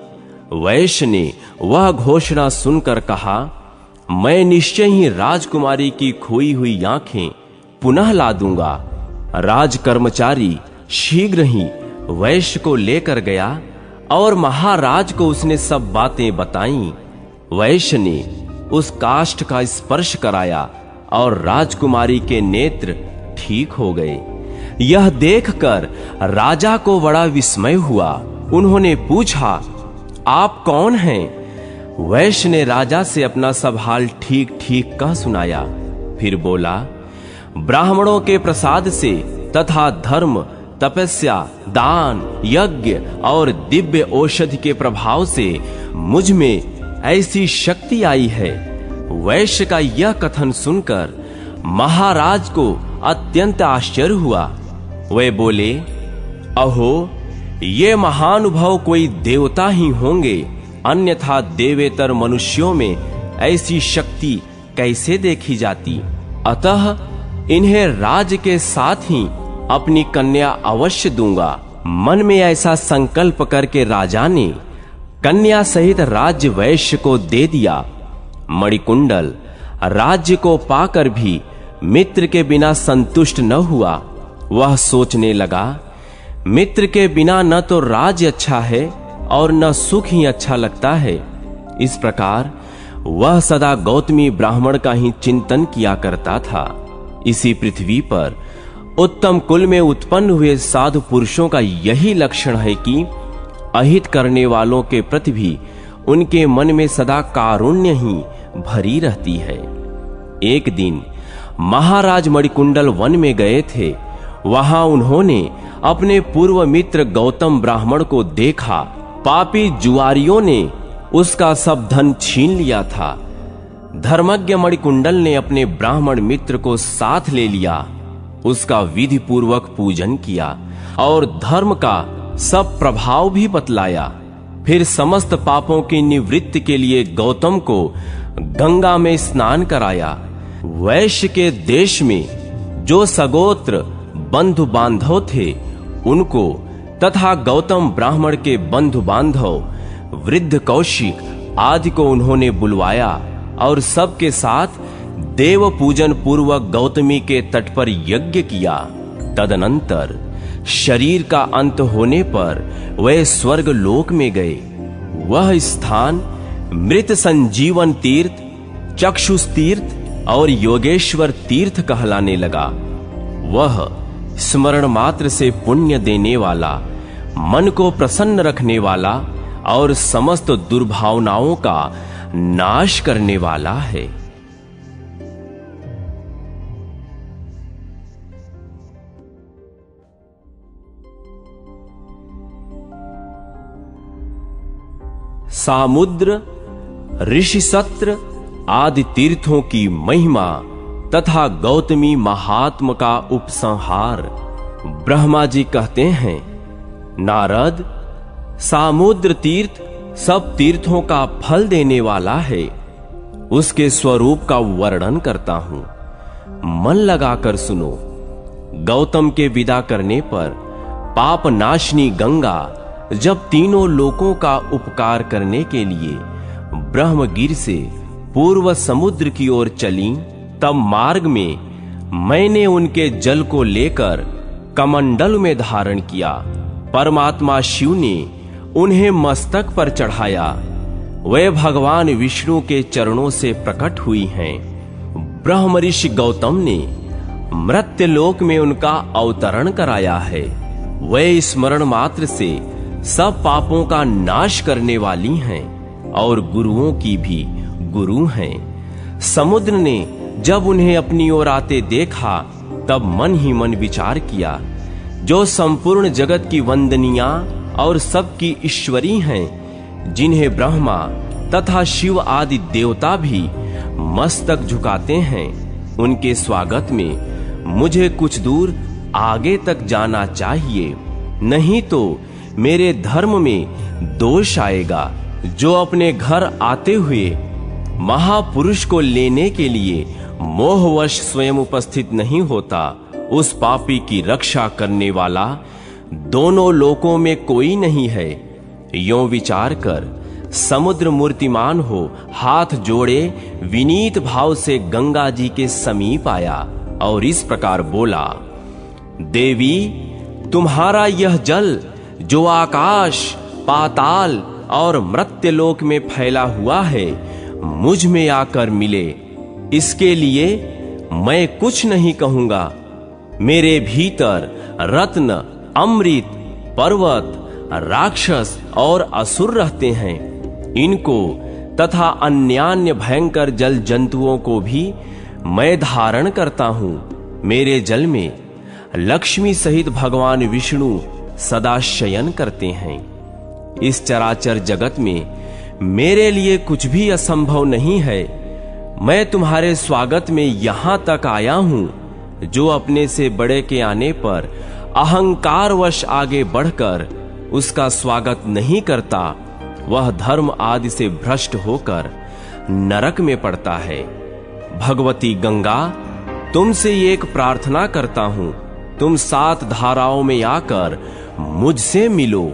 Speaker 1: वैश्य ने वह घोषणा सुनकर कहा, मैं निश्चय ही राजकुमारी की खोई हुई आंखें पुनः ला दूंगा। राज कर्मचारी शीघ्र ही वैश्य को लेकर गया और महाराज को उसने सब बातें बताईं। वैश्य ने उस काष्ठ का स्पर्श कराया और राजकुमारी के नेत्र ठीक हो गए। यह देखकर राजा को बड़ा विस्मय हुआ। उन्होंने पूछा, आप कौन हैं? वैश्य ने राजा से अपना सब हाल ठीक ठीक कह सुनाया। फिर बोला, ब्राह्मणों के प्रसाद से तथा धर्म, तपस्या, दान, यज्ञ और दिव्य औषधि के प्रभाव से मुझ में ऐसी शक्ति आई है। वैश्य का यह कथन सुनकर महाराज को अत्यंत आश्चर्य हुआ। वे बोले, अहो, ये महानुभाव कोई देवता ही होंगे, अन्यथा देवेतर मनुष्यों में ऐसी शक्ति कैसे देखी जाती। अतः इन्हें राज्य के साथ ही अपनी कन्या अवश्य दूंगा। मन में ऐसा संकल्प करके राजा ने कन्या सहित राज्य वैश्य को दे दिया। मणिकुंडल राज्य को पाकर भी मित्र के बिना संतुष्ट न हुआ। वह सोचने लगा, मित्र के बिना न तो राज्य अच्छा है और न सुख ही अच्छा लगता है। इस प्रकार वह सदा गौतमी ब्राह्मण का ही चिंतन किया करता था। इसी पृथ्वी पर उत्तम कुल में उत्पन्न हुए साधु पुरुषों का यही लक्षण है कि अहित करने वालों के प्रति भी उनके मन में सदा कारुण्य ही भरी रहती है। एक दिन महाराज मणिकुंडल वन में गए थे। वहां उन्होंने अपने पूर्व मित्र गौतम ब्राह्मण को देखा। पापी जुआरियों ने उसका सब धन छीन लिया था। धर्मज्ञ मणिकुंडल ने अपने ब्राह्मण मित्र को साथ ले लिया, उसका विधि पूर्वक पूजन किया और धर्म का सब प्रभाव भी बतलाया। फिर समस्त पापों की निवृत्ति के लिए गौतम को गंगा में स्नान कराया। वैश्य के देश में जो सगोत्र बंधु बांधव थे उनको तथा गौतम ब्राह्मण के बंधु बांधव वृद्ध कौशिक आदि को उन्होंने बुलवाया और सबके साथ देव पूजन पूर्वक गौतमी के तट पर यज्ञ किया। तदनंतर शरीर का अंत होने पर वे स्वर्ग लोक में गए। वह स्थान मृत संजीवन तीर्थ, चक्षुष तीर्थ और योगेश्वर तीर्थ कहलाने लगा। वह स्मरण मात्र से पुण्य देने वाला, मन को प्रसन्न रखने वाला और समस्त दुर्भावनाओं का नाश करने वाला है। सामुद्र, ऋषि सत्र आदि तीर्थों की महिमा तथा गौतमी महात्म का उपसंहार। ब्रह्मा जी कहते हैं, नारद, सामुद्र तीर्थ सब तीर्थों का फल देने वाला है। उसके स्वरूप का वर्णन करता हूं, मन लगाकर सुनो। गौतम के विदा करने पर पाप नाशनी गंगा जब तीनों लोकों का उपकार करने के लिए ब्रह्मगिर से पूर्व समुद्र की ओर चली, तब मार्ग में मैंने उनके जल को लेकर कमंडल में धारण किया। परमात्मा शिव ने उन्हें मस्तक पर चढ़ाया। वे भगवान विष्णु के चरणों से प्रकट हुई हैं। ब्रह्म ऋषि गौतम ने मृत्युलोक में उनका अवतरण कराया है। वे स्मरण मात्र से सब पापों का नाश करने वाली हैं और गुरुओं की भी गुरु हैं। समुद्र ने जब उन्हें अपनी ओर आते देखा तब मन ही मन विचार किया, जो संपूर्ण जगत की वंदनिया और सबकी ईश्वरी हैं, जिन्हें ब्रह्मा तथा शिव आदि देवता भी मस्तक झुकाते हैं, उनके स्वागत में मुझे कुछ दूर आगे तक जाना चाहिए, नहीं तो मेरे धर्म में दोष आएगा। जो अपने घर आते हुए महापुरुष को लेने के लिए मोहवश स्वयं उपस्थित नहीं होता, उस पापी की रक्षा करने वाला दोनों लोकों में कोई नहीं है। यों विचार कर समुद्र मूर्तिमान हो हाथ जोड़े विनीत भाव से गंगा जी के समीप आया और इस प्रकार बोला, देवी, तुम्हारा यह जल जो आकाश, पाताल और मृत्युलोक में फैला हुआ है, मुझ में आकर मिले। इसके लिए मैं कुछ नहीं कहूंगा। मेरे भीतर रत्न, अमृत, पर्वत, राक्षस और असुर रहते हैं। इनको तथा अन्यान्य भयंकर जल जंतुओं को भी मैं धारण करता हूं। मेरे जल में लक्ष्मी सहित भगवान विष्णु सदा शयन करते हैं। इस चराचर जगत में मेरे लिए कुछ भी असंभव नहीं है। मैं तुम्हारे स्वागत में यहां तक आया हूं। जो अपने से बड़े के आने पर अहंकारवश आगे बढ़कर उसका स्वागत नहीं करता, वह धर्म आदि से भ्रष्ट होकर नरक में पड़ता है। भगवती गंगा, तुमसे एक प्रार्थना करता हूं, तुम 7 धाराओं में आकर मुझसे मिलो।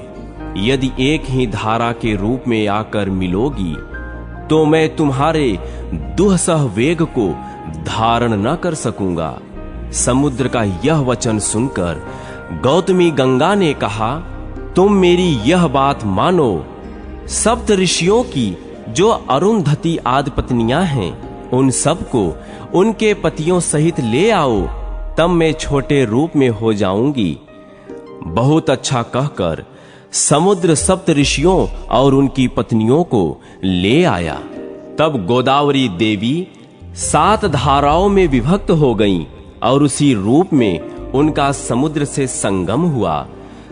Speaker 1: यदि एक ही धारा के रूप में आकर मिलोगी तो मैं तुम्हारे दुहसह वेग को धारण न कर सकूंगा। समुद्र का यह वचन सुनकर गौतमी गंगा ने कहा, तुम मेरी यह बात मानो। सप्त ऋषियों की जो अरुंधति आदि पत्नियां हैं, उन सबको उनके पतियों सहित ले आओ, तब मैं छोटे रूप में हो जाऊंगी। बहुत अच्छा कहकर समुद्र सप्त ऋषियों और उनकी पत्नियों को ले आया। तब गोदावरी देवी 7 धाराओं में विभक्त हो गईं और उसी रूप में उनका समुद्र से संगम हुआ।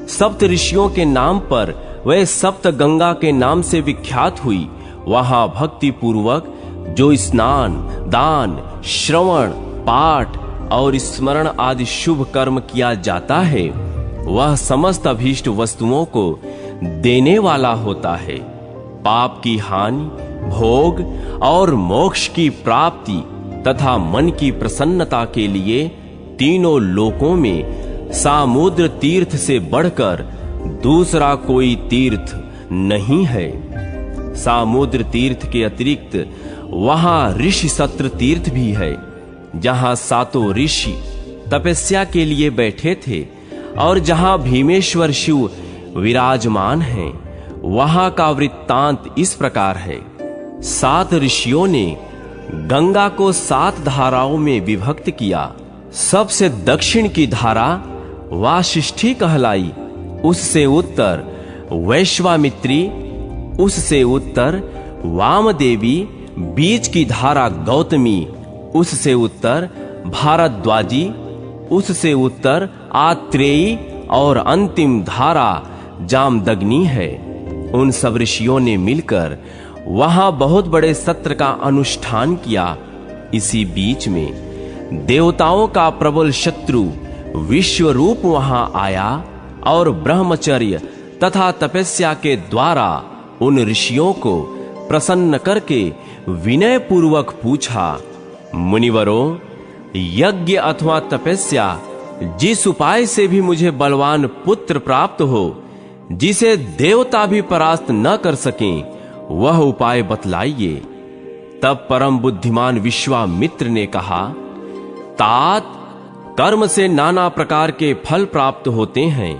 Speaker 1: सप्त ऋषियों के नाम पर वह सप्त गंगा के नाम से विख्यात हुई। वहां भक्ति पूर्वक जो स्नान, दान, श्रवण, पाठ और स्मरण आदि शुभ कर्म किया जाता है, वह समस्त अभीष्ट वस्तुओं को देने वाला होता है। पाप की हानि, भोग और मोक्ष की प्राप्ति तथा मन की प्रसन्नता के लिए तीनों लोकों में सामुद्र तीर्थ से बढ़कर दूसरा कोई तीर्थ नहीं है। सामुद्र तीर्थ के अतिरिक्त वहां ऋषि सत्र तीर्थ भी है, जहां सातों ऋषि तपस्या के लिए बैठे थे और जहां भीमेश्वर शिव विराजमान हैं। वहां का वृत्तांत इस प्रकार है। 7 ऋषियों ने गंगा को 7 धाराओं में विभक्त किया। सबसे दक्षिण की धारा वाशिष्ठी कहलाई, उससे उत्तर वैश्वामित्री, उससे उत्तर वामदेवी, बीच की धारा गौतमी, उससे उत्तर भारद्वाजी, उससे उत्तर आत्रेयी और अंतिम धारा जामदग्नि है। उन सब ऋषियों ने मिलकर वहां बहुत बड़े सत्र का अनुष्ठान किया। इसी बीच में देवताओं का प्रबल शत्रु विश्वरूप वहां आया और ब्रह्मचर्य तथा तपस्या के द्वारा उन ऋषियों को प्रसन्न करके विनय पूर्वक पूछा, मुनिवरों, यज्ञ अथवा तपस्या जिस उपाय से भी मुझे बलवान पुत्र प्राप्त हो, जिसे देवता भी परास्त न कर सकें, वह उपाय बतलाइए। तब परम बुद्धिमान विश्वामित्र ने कहा, तात, कर्म से नाना प्रकार के फल प्राप्त होते हैं।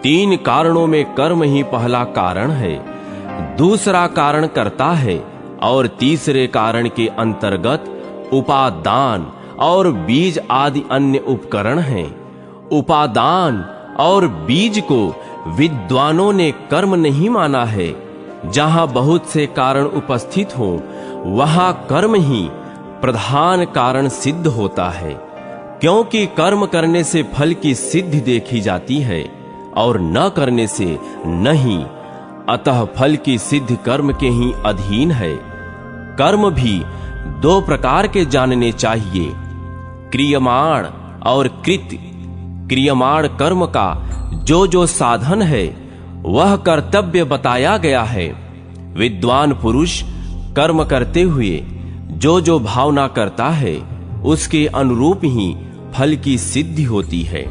Speaker 1: 3 कारणों में कर्म ही पहला कारण है, दूसरा कारण कर्ता है और तीसरे कारण के अंतर्गत उपादान और बीज आदि अन्य उपकरण हैं। उपादान और बीज को विद्वानों ने कर्म नहीं माना है। जहां बहुत से कारण उपस्थित हो, वहां कर्म ही प्रधान कारण सिद्ध होता है, क्योंकि कर्म करने से फल की सिद्धि देखी जाती है और न करने से नहीं। अतः फल की सिद्धि कर्म के ही अधीन है। कर्म भी 2 प्रकार के जानने चाहिए, क्रियमाण और कृत। क्रियमाण कर्म का जो साधन है, वह कर्तव्य बताया गया है। विद्वान पुरुष कर्म करते हुए जो भावना करता है, उसके अनुरूप ही फल की सिद्धि होती है।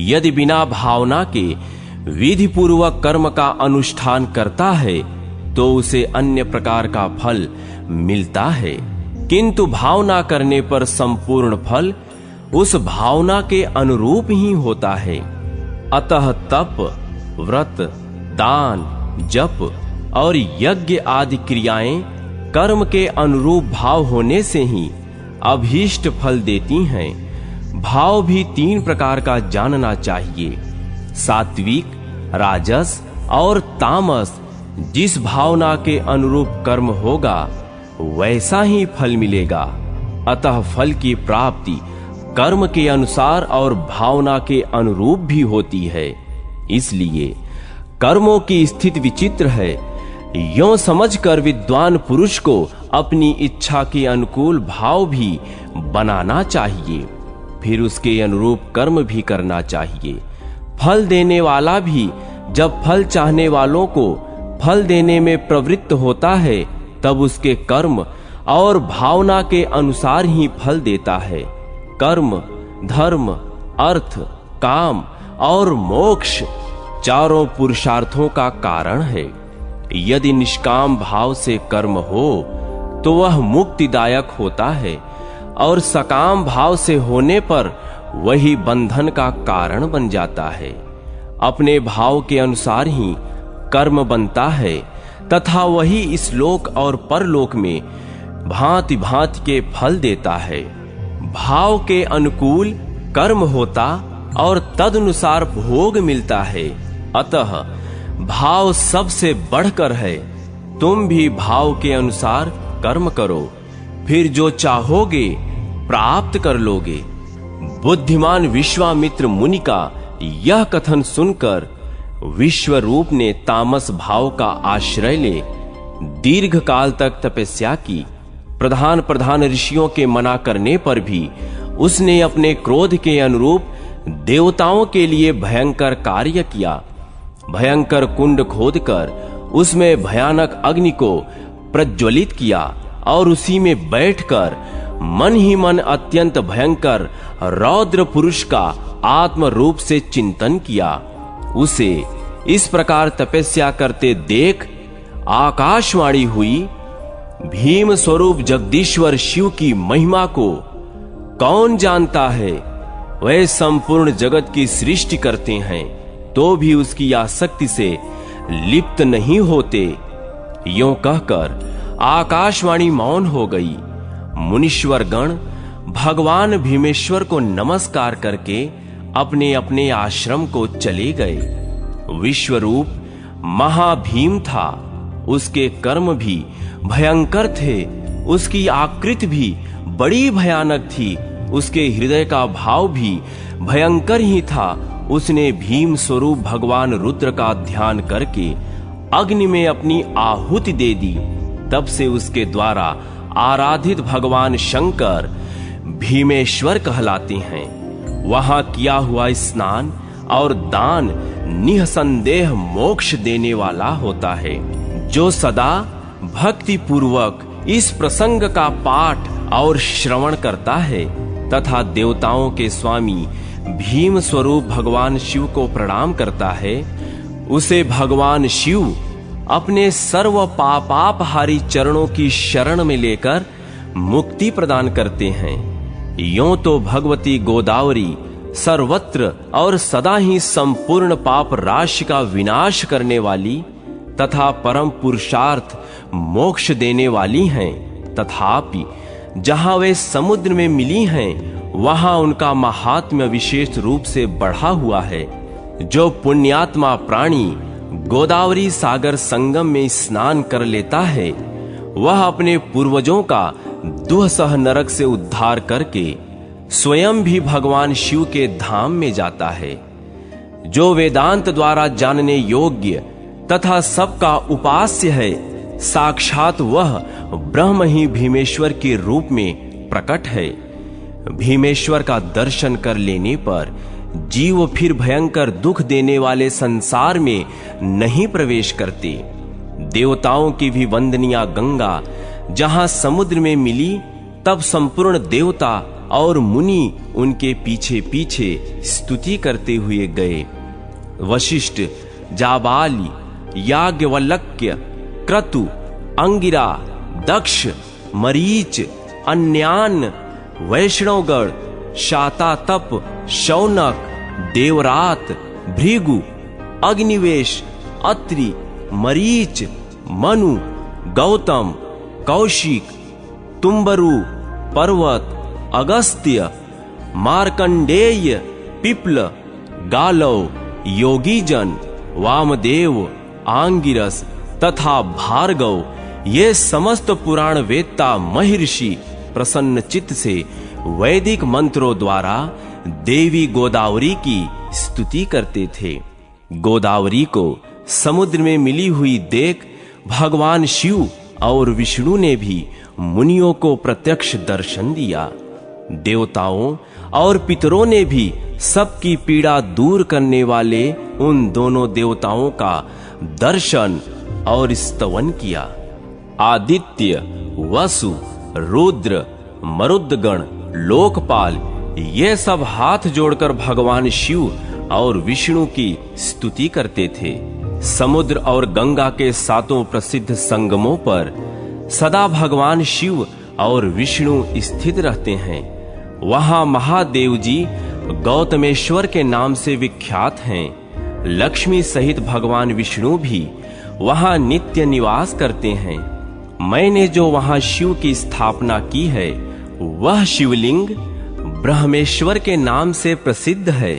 Speaker 1: यदि बिना भावना के विधि पूर्वक कर्म का अनुष्ठान करता है, तो उसे अन्य प्रकार का फल मिलता है, किंतु भावना करने पर संपूर्ण फल उस भावना के अनुरूप ही होता है। अतः तप, व्रत, दान, जप और यज्ञ आदि क्रियाएं कर्म के अनुरूप भाव होने से ही अभीष्ट फल देती हैं। भाव भी 3 प्रकार का जानना चाहिए, सात्विक, राजस और तामस। जिस भावना के अनुरूप कर्म होगा, वैसा ही फल मिलेगा। अतः फल की प्राप्ति कर्म के अनुसार और भावना के अनुरूप भी होती है। इसलिए कर्मों की स्थिति विचित्र है। यों समझकर विद्वान पुरुष को अपनी इच्छा के अनुकूल भाव भी बनाना चाहिए, फिर उसके अनुरूप कर्म भी करना चाहिए। फल देने वाला भी जब फल चाहने वालों को फल देने में प्रवृत्त होता है, तब उसके कर्म और भावना के अनुसार ही फल देता है। कर्म, धर्म, अर्थ, काम और मोक्ष 4 पुरुषार्थों का कारण है। यदि निष्काम भाव से कर्म हो, तो वह मुक्तिदायक होता है, और सकाम भाव से होने पर वही बंधन का कारण बन जाता है। अपने भाव के अनुसार ही कर्म बनता है, तथा वही इस लोक और परलोक में भांति भांति के फल देता है। भाव के अनुकूल कर्म होता और तदनुसार भोग मिलता है। अतः भाव सबसे बढ़कर है। तुम भी भाव के अनुसार कर्म करो, फिर जो चाहोगे प्राप्त कर लोगे। बुद्धिमान विश्वामित्र मुनि का यह कथन सुनकर विश्वरूप ने तामस भाव का आश्रय ले दीर्घ काल तक तपस्या की। प्रधान ऋषियों के मना करने पर भी उसने अपने क्रोध के अनुरूप देवताओं के लिए भयंकर कार्य किया। भयंकर कुंड खोदकर उसमें भयानक अग्नि को प्रज्वलित किया और उसी में बैठकर मन ही मन अत्यंत भयंकर रौद्र पुरुष का आत्म रूप से चिंतन किया। उसे इस प्रकार तपस्या करते देख आकाशवाणी हुई, भीम स्वरूप जगदीश्वर शिव की महिमा को कौन जानता है? वह संपूर्ण जगत की सृष्टि करते हैं तो भी उसकी आसक्ति से लिप्त नहीं होते। यों कहकर आकाशवाणी मौन हो गई। मुनीश्वर गण भगवान भीमेश्वर को नमस्कार करके अपने अपने आश्रम को चले गए। विश्वरूप महाभीम था, उसके कर्म भी भयंकर थे, उसकी आकृति भी बड़ी भयानक थी, उसके हृदय का भाव भी भयंकर ही था। उसने भीम स्वरूप भगवान रुद्र का ध्यान करके अग्नि में अपनी आहुति दे दी। तब से उसके द्वारा आराधित भगवान शंकर भीमेश्वर कहलाते हैं। वहां किया हुआ स्नान और दान निसंदेह मोक्ष देने वाला होता है। जो सदा भक्ति पूर्वक इस प्रसंग का पाठ और श्रवण करता है तथा देवताओं के स्वामी भीम स्वरूप भगवान शिव को प्रणाम करता है, उसे भगवान शिव अपने सर्व पापापहारी चरणों की शरण में लेकर मुक्ति प्रदान करते हैं। यों तो भगवती गोदावरी सर्वत्र और सदा ही संपूर्ण पाप राशि का विनाश करने वाली तथा परम पुरुषार्थ मोक्ष देने वाली हैं, तथापि जहां वे समुद्र में मिली हैं वहां उनका महात्म्य विशेष रूप से बढ़ा हुआ है। जो पुण्यात्मा प्राणी गोदावरी सागर संगम में स्नान कर लेता है वह अपने पूर्वजों का दुःसह नरक से उद्धार करके स्वयं भी भगवान शिव के धाम में जाता है। जो वेदांत द्वारा जानने योग्य तथा सबका उपास्य है, साक्षात वह ब्रह्म ही भीमेश्वर के रूप में प्रकट है। भीमेश्वर का दर्शन कर लेने पर जीव फिर भयंकर दुख देने वाले संसार में नहीं प्रवेश करते। देवताओं की भी वंदनीय गंगा जहां समुद्र में मिली, तब संपूर्ण देवता और मुनि उनके पीछे पीछे स्तुति करते हुए गए। वशिष्ठ, जाबाली, याज्ञवल्क्य, क्रतु, अंगिरा, दक्ष, मरीच, अन्यान, वैष्णवगण, शातातप, शौनक, देवरात, भृगु, अग्निवेश, अत्रि, मरीच, मनु, गौतम, कौशिक, तुम्बरु, पर्वत, अगस्त्य, मार्कंडेय, पिप्ल, गालव, योगीजन, वामदेव, आंगिरस तथा भार्गव, ये समस्त पुराण वेत्ता महर्षि प्रसन्न चित्त से वैदिक मंत्रों द्वारा देवी गोदावरी की स्तुति करते थे। गोदावरी को समुद्र में मिली हुई देख भगवान शिव और विष्णु ने भी मुनियों को प्रत्यक्ष दर्शन दिया। देवताओं और पितरों ने भी सबकी पीड़ा दूर करने वाले उन दोनों देवताओं का दर्शन और स्तवन किया। आदित्य, वसु, रुद्र, मरुद्गण, लोकपाल, ये सब हाथ जोड़कर भगवान शिव और विष्णु की स्तुति करते थे। समुद्र और गंगा के सातों प्रसिद्ध संगमों पर सदा भगवान शिव और विष्णु स्थित रहते हैं। वहां महादेव जी गौतमेश्वर के नाम से विख्यात हैं। लक्ष्मी सहित भगवान विष्णु भी वहां नित्य निवास करते हैं। मैंने जो वहां शिव की स्थापना की है वह शिवलिंग ब्रह्मेश्वर के नाम से प्रसिद्ध है।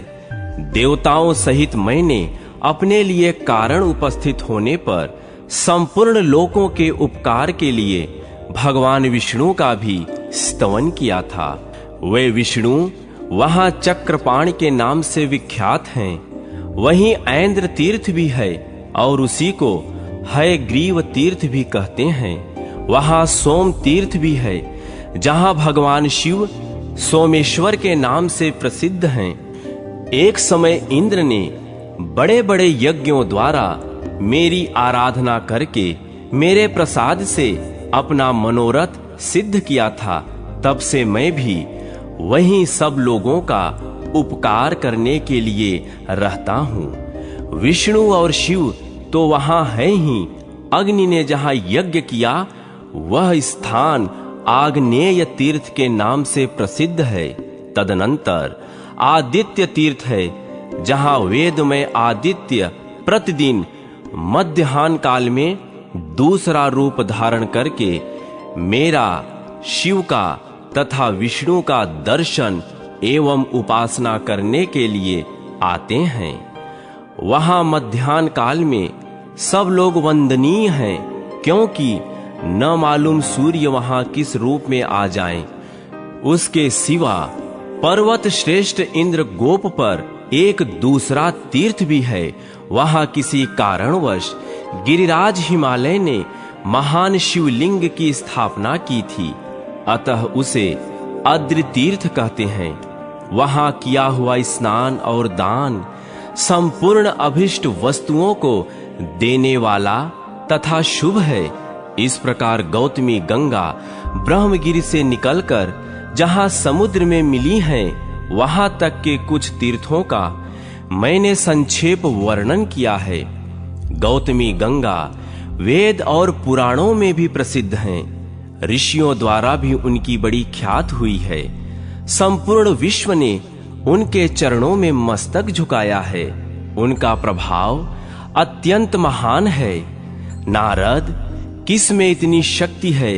Speaker 1: देवताओं सहित मैंने अपने लिए कारण उपस्थित होने पर संपूर्ण लोकों के उपकार के लिए भगवान विष्णु का भी स्तवन किया था। वे विष्णु वहां चक्रपाण के नाम से विख्यात हैं। वहीं ऐन्द्र तीर्थ भी है और उसी को हयग्रीव तीर्थ भी कहते हैं। वहां सोम तीर्थ भी है जहां भगवान शिव सोमेश्वर के नाम से प्रसिद्ध हैं। एक समय इंद्र ने बड़े बड़े यज्ञों द्वारा मेरी आराधना करके मेरे प्रसाद से अपना मनोरथ सिद्ध किया था, तब से मैं भी वहीं सब लोगों का उपकार करने के लिए रहता हूँ। विष्णु और शिव तो वहां है ही। अग्नि ने जहां यज्ञ किया वह स्थान आग्नेय तीर्थ के नाम से प्रसिद्ध है। तदनंतर आदित्य तीर्थ है, जहां वेद में आदित्य प्रतिदिन मध्याह्न काल में दूसरा रूप धारण करके मेरा, शिव का तथा विष्णु का दर्शन एवं उपासना करने के लिए आते हैं। वहां मध्याह्न काल में सब लोग वंदनीय हैं, क्योंकि न मालूम सूर्य वहां किस रूप में आ जाएं। उसके सिवा पर्वत श्रेष्ठ इंद्र गोप पर एक दूसरा तीर्थ भी है। वहां किसी कारणवश गिरिराज हिमालय ने महान शिवलिंग की स्थापना की थी, अतः उसे अद्रि तीर्थ कहते हैं। वहां किया हुआ स्नान और दान संपूर्ण अभिष्ट वस्तुओं को देने वाला तथा शुभ है। इस प्रकार गौतमी गंगा ब्रह्मगिरि से निकलकर जहां समुद्र में मिली हैं, वहां तक के कुछ तीर्थों का मैंने संक्षेप वर्णन किया है। गौतमी गंगा वेद और पुराणों में भी प्रसिद्ध हैं। ऋषियों द्वारा भी उनकी बड़ी ख्यात हुई है। संपूर्ण विश्व ने उनके चरणों में मस्तक झुकाया है। उनका प्रभाव अत्यंत महान है। नारद, किस में इतनी शक्ति है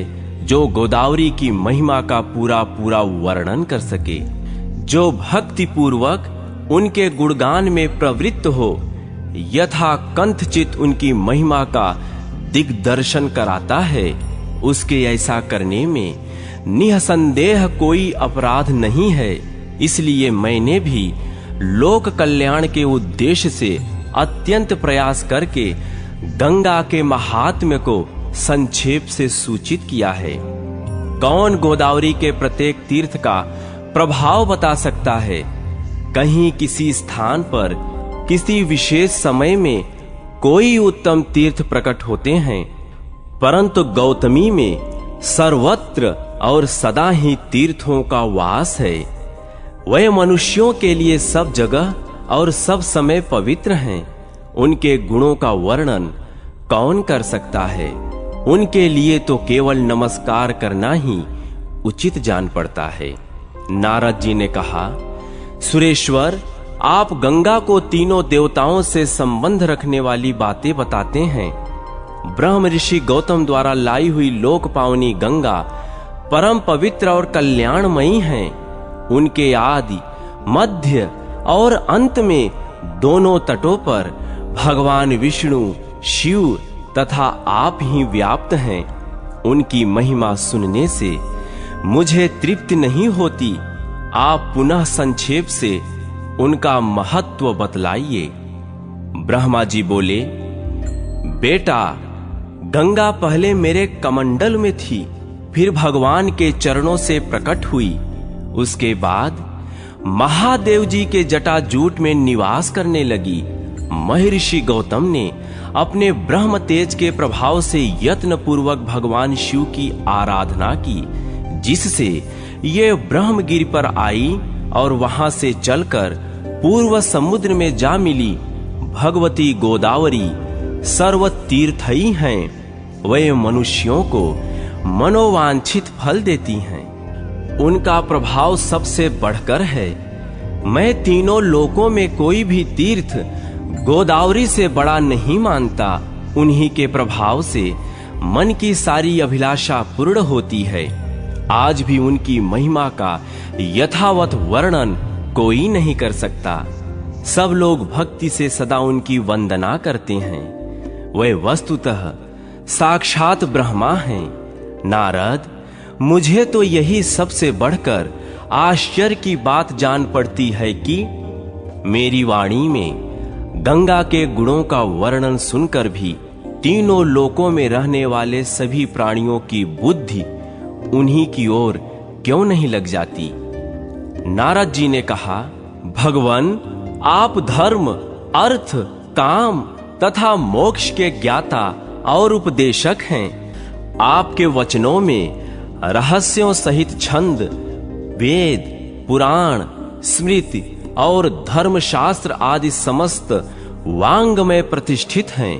Speaker 1: जो गोदावरी की महिमा का पूरा पूरा वर्णन कर सके? जो भक्ति पूर्वक उनके गुणगान में प्रवृत्त हो, यथा कंथचित उनकी महिमा का दिग्दर्शन कराता है, उसके ऐसा करने में निसंदेह कोई अपराध नहीं है। इसलिए मैंने भी लोक कल्याण के उद्देश्य से अत्यंत प्रयास करके गंगा के महात्म्य को संक्षेप से सूचित किया है। कौन गोदावरी के प्रत्येक तीर्थ का प्रभाव बता सकता है? कहीं किसी स्थान पर किसी विशेष समय में कोई उत्तम तीर्थ प्रकट होते हैं, परंतु गौतमी में सर्वत्र और सदा ही तीर्थों का वास है। वह मनुष्यों के लिए सब जगह और सब समय पवित्र हैं। उनके गुणों का वर्णन कौन कर सकता है? उनके लिए तो केवल नमस्कार करना ही उचित जान पड़ता है। नारद जी ने कहा, सुरेश्वर, आप गंगा को तीनों देवताओं से संबंध रखने वाली बातें बताते हैं। ब्रह्म ऋषि गौतम द्वारा लाई हुई लोक पावनी गंगा परम पवित्र और कल्याणमयी हैं। उनके आदि, मध्य और अंत में दोनों तटों पर भगवान विष्णु, शिव तथा आप ही व्याप्त हैं। उनकी महिमा सुनने से मुझे तृप्ति नहीं होती। आप पुनः संक्षेप से उनका महत्व बतलाइए। ब्रह्मा जी बोले, बेटा, गंगा पहले मेरे कमंडल में थी, फिर भगवान के चरणों से प्रकट हुई। उसके बाद महादेव जी के जटाजूट में निवास करने लगी। महर्षि गौतम ने अपने ब्रह्म तेज के प्रभाव से यत्न पूर्वक भगवान शिव की आराधना की, जिससे ये ब्रह्मगिरि पर आई और वहां से चलकर पूर्व समुद्र में जा मिली। भगवती गोदावरी सर्व तीर्थई हैं। वे मनुष्यों को मनोवांछित फल देती हैं। उनका प्रभाव सबसे बढ़कर है। मैं तीनों लोकों में कोई भी तीर्थ गोदावरी से बड़ा नहीं मानता। उन्हीं के प्रभाव से मन की सारी अभिलाषा पूर्ण होती है। आज भी उनकी महिमा का यथावत वर्णन कोई नहीं कर सकता। सब लोग भक्ति से सदा उनकी वंदना करते हैं। वे वस्तुतः साक्षात ब्रह्मा हैं। नारद, मुझे तो यही सबसे बढ़कर आश्चर्य की बात जान पड़ती है कि मेरी वाणी में गंगा के गुणों का वर्णन सुनकर भी तीनों लोकों में रहने वाले सभी प्राणियों की बुद्धि उन्हीं की ओर क्यों नहीं लग जाती? नारद जी ने कहा, भगवान, आप धर्म, अर्थ, काम तथा मोक्ष के ज्ञाता और उपदेशक हैं। आपके वचनों में रहस्यों सहित छंद, वेद, पुराण, स्मृति और धर्मशास्त्र आदि समस्त वांग में प्रतिष्ठित हैं।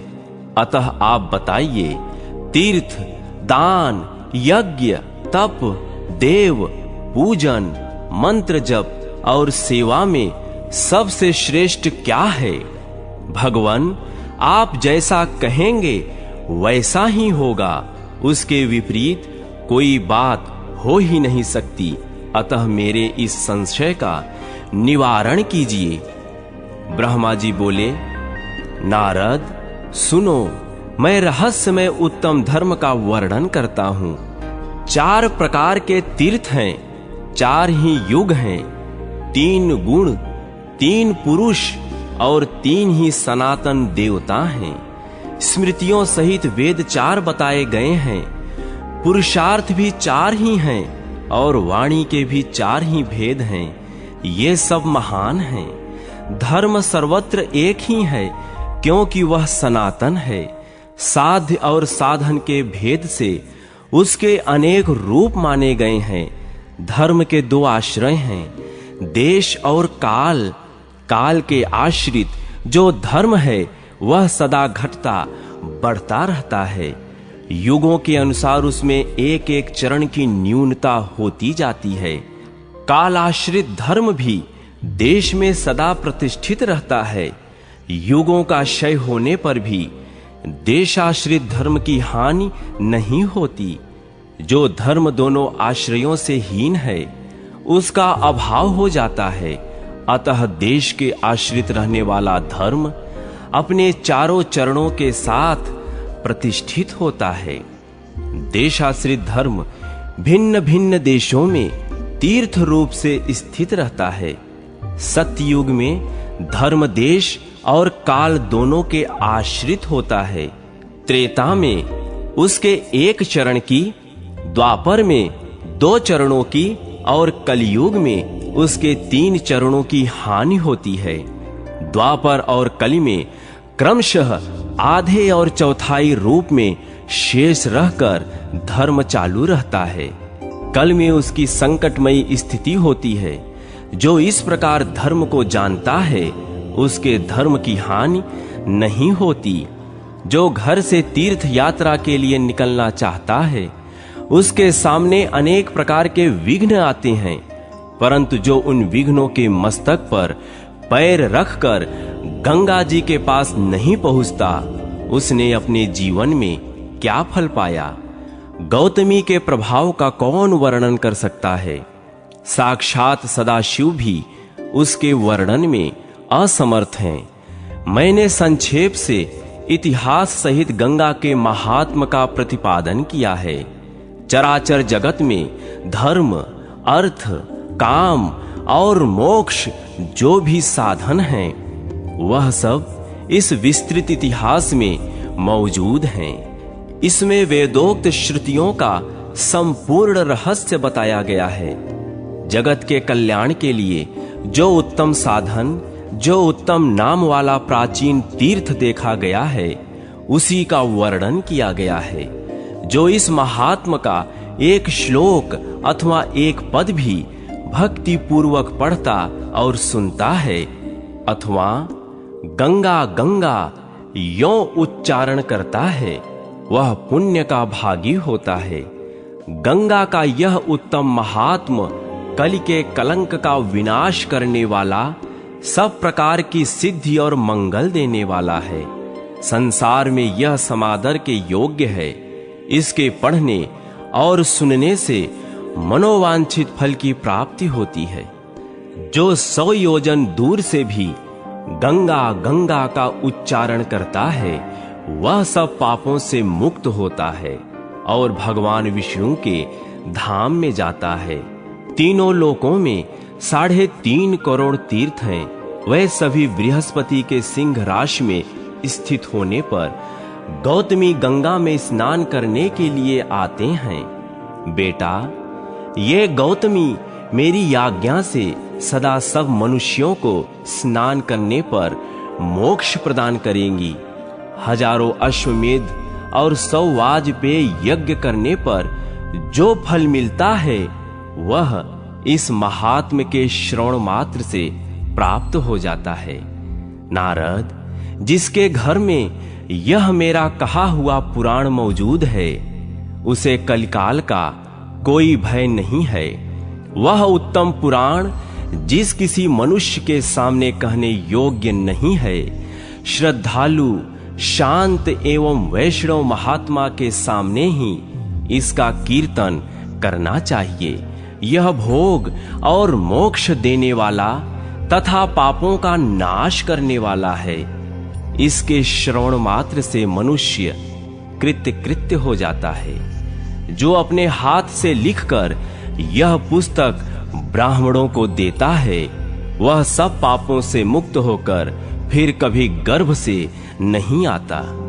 Speaker 1: अतः आप बताइए, तीर्थ, दान, यज्ञ, तप, देव पूजन, मंत्र जप और सेवा में सबसे श्रेष्ठ क्या है? भगवान, आप जैसा कहेंगे वैसा ही होगा, उसके विपरीत कोई बात हो ही नहीं सकती। अतः मेरे इस संशय का निवारण कीजिए। ब्रह्मा जी बोले, नारद सुनो, मैं रहस्यमय उत्तम धर्म का वर्णन करता हूं। 4 प्रकार के तीर्थ हैं, 4 ही युग हैं, 3 गुण, 3 पुरुष और 3 ही सनातन देवता हैं। स्मृतियों सहित वेद 4 बताए गए हैं, पुरुषार्थ भी 4 ही हैं और वाणी के भी 4 ही भेद हैं। ये सब महान हैं। धर्म सर्वत्र एक ही है, क्योंकि वह सनातन है। साध्य और साधन के भेद से उसके अनेक रूप माने गए हैं। धर्म के 2 आश्रय हैं, देश और काल। काल के आश्रित जो धर्म है वह सदा घटता बढ़ता रहता है। युगों के अनुसार उसमें एक एक चरण की न्यूनता होती जाती है। काल आश्रित धर्म भी देश में सदा प्रतिष्ठित रहता है। युगों का क्षय होने पर भी देशाश्रित धर्म की हानि नहीं होती। जो धर्म दोनों आश्रयों से हीन है उसका अभाव हो जाता है। अतः देश के आश्रित रहने वाला धर्म अपने 4 चरणों के साथ प्रतिष्ठित होता है। देशाश्रित धर्म भिन्न भिन्न देशों में तीर्थ रूप से स्थित रहता है। सत्ययुग में धर्म देश और काल दोनों के आश्रित होता है। त्रेता में उसके 1 चरण की, द्वापर में 2 चरणों की और कलयुग में उसके 3 चरणों की हानि होती है। द्वापर और कलि में क्रमशः आधे और चौथाई रूप में शेष रहकर धर्म चालू रहता है। कल में उसकी संकटमयी स्थिति होती है। जो इस प्रकार धर्म को जानता है उसके धर्म की हानि नहीं होती। जो घर से तीर्थ यात्रा के लिए निकलना चाहता है उसके सामने अनेक प्रकार के विघ्न आते हैं, परंतु जो उन विघ्नों के मस्तक पर पैर रखकर गंगा जी के पास नहीं पहुंचता उसने अपने जीवन में क्या फल पाया? गौतमी के प्रभाव का कौन वर्णन कर सकता है? साक्षात सदाशिव भी उसके वर्णन में असमर्थ हैं। मैंने संक्षेप से इतिहास सहित गंगा के महात्म का प्रतिपादन किया है। चराचर जगत में धर्म, अर्थ, काम और मोक्ष जो भी साधन हैं वह सब इस विस्तृत इतिहास में मौजूद हैं। इसमें वेदोक्त श्रुतियों का संपूर्ण रहस्य बताया गया है। जगत के कल्याण के लिए जो उत्तम साधन, जो उत्तम नाम वाला प्राचीन तीर्थ देखा गया है उसी का वर्णन किया गया है। जो इस महात्म का एक श्लोक अथवा एक पद भी भक्ति पूर्वक पढ़ता और सुनता है अथवा गंगा गंगा यों उच्चारण करता है वह पुण्य का भागी होता है। गंगा का यह उत्तम महात्म कलि के कलंक का विनाश करने वाला, सब प्रकार की सिद्धि और मंगल देने वाला है। संसार में यह समादर के योग्य है। इसके पढ़ने और सुनने से मनोवांछित फल की प्राप्ति होती है। जो 100 योजन दूर से भी गंगा गंगा का उच्चारण करता है वह सब पापों से मुक्त होता है और भगवान विष्णु के धाम में जाता है। तीनों लोकों में 3.5 करोड़ तीर्थ हैं। वह सभी बृहस्पति के सिंह राशि में स्थित होने पर गौतमी गंगा में स्नान करने के लिए आते हैं। बेटा, ये गौतमी मेरी आज्ञा से सदा सब मनुष्यों को स्नान करने पर मोक्ष प्रदान करेंगी। हजारों अश्वमेध और 100 वाजपेय यज्ञ करने पर जो फल मिलता है वह इस महात्म्य के श्रवण मात्र से प्राप्त हो जाता है। नारद, जिसके घर में यह मेरा कहा हुआ पुराण मौजूद है, उसे कलिकाल का कोई भय नहीं है। वह उत्तम पुराण जिस किसी मनुष्य के सामने कहने योग्य नहीं है, श्रद्धालु शांत एवं वैष्णव महात्मा के सामने ही इसका कीर्तन करना चाहिए। यह भोग और मोक्ष देने वाला तथा पापों का नाश करने वाला है। इसके श्रवण मात्र से मनुष्य कृत्य हो जाता है। जो अपने हाथ से लिखकर यह पुस्तक ब्राह्मणों को देता है, वह सब पापों से मुक्त होकर फिर कभी गर्भ से नहीं आता।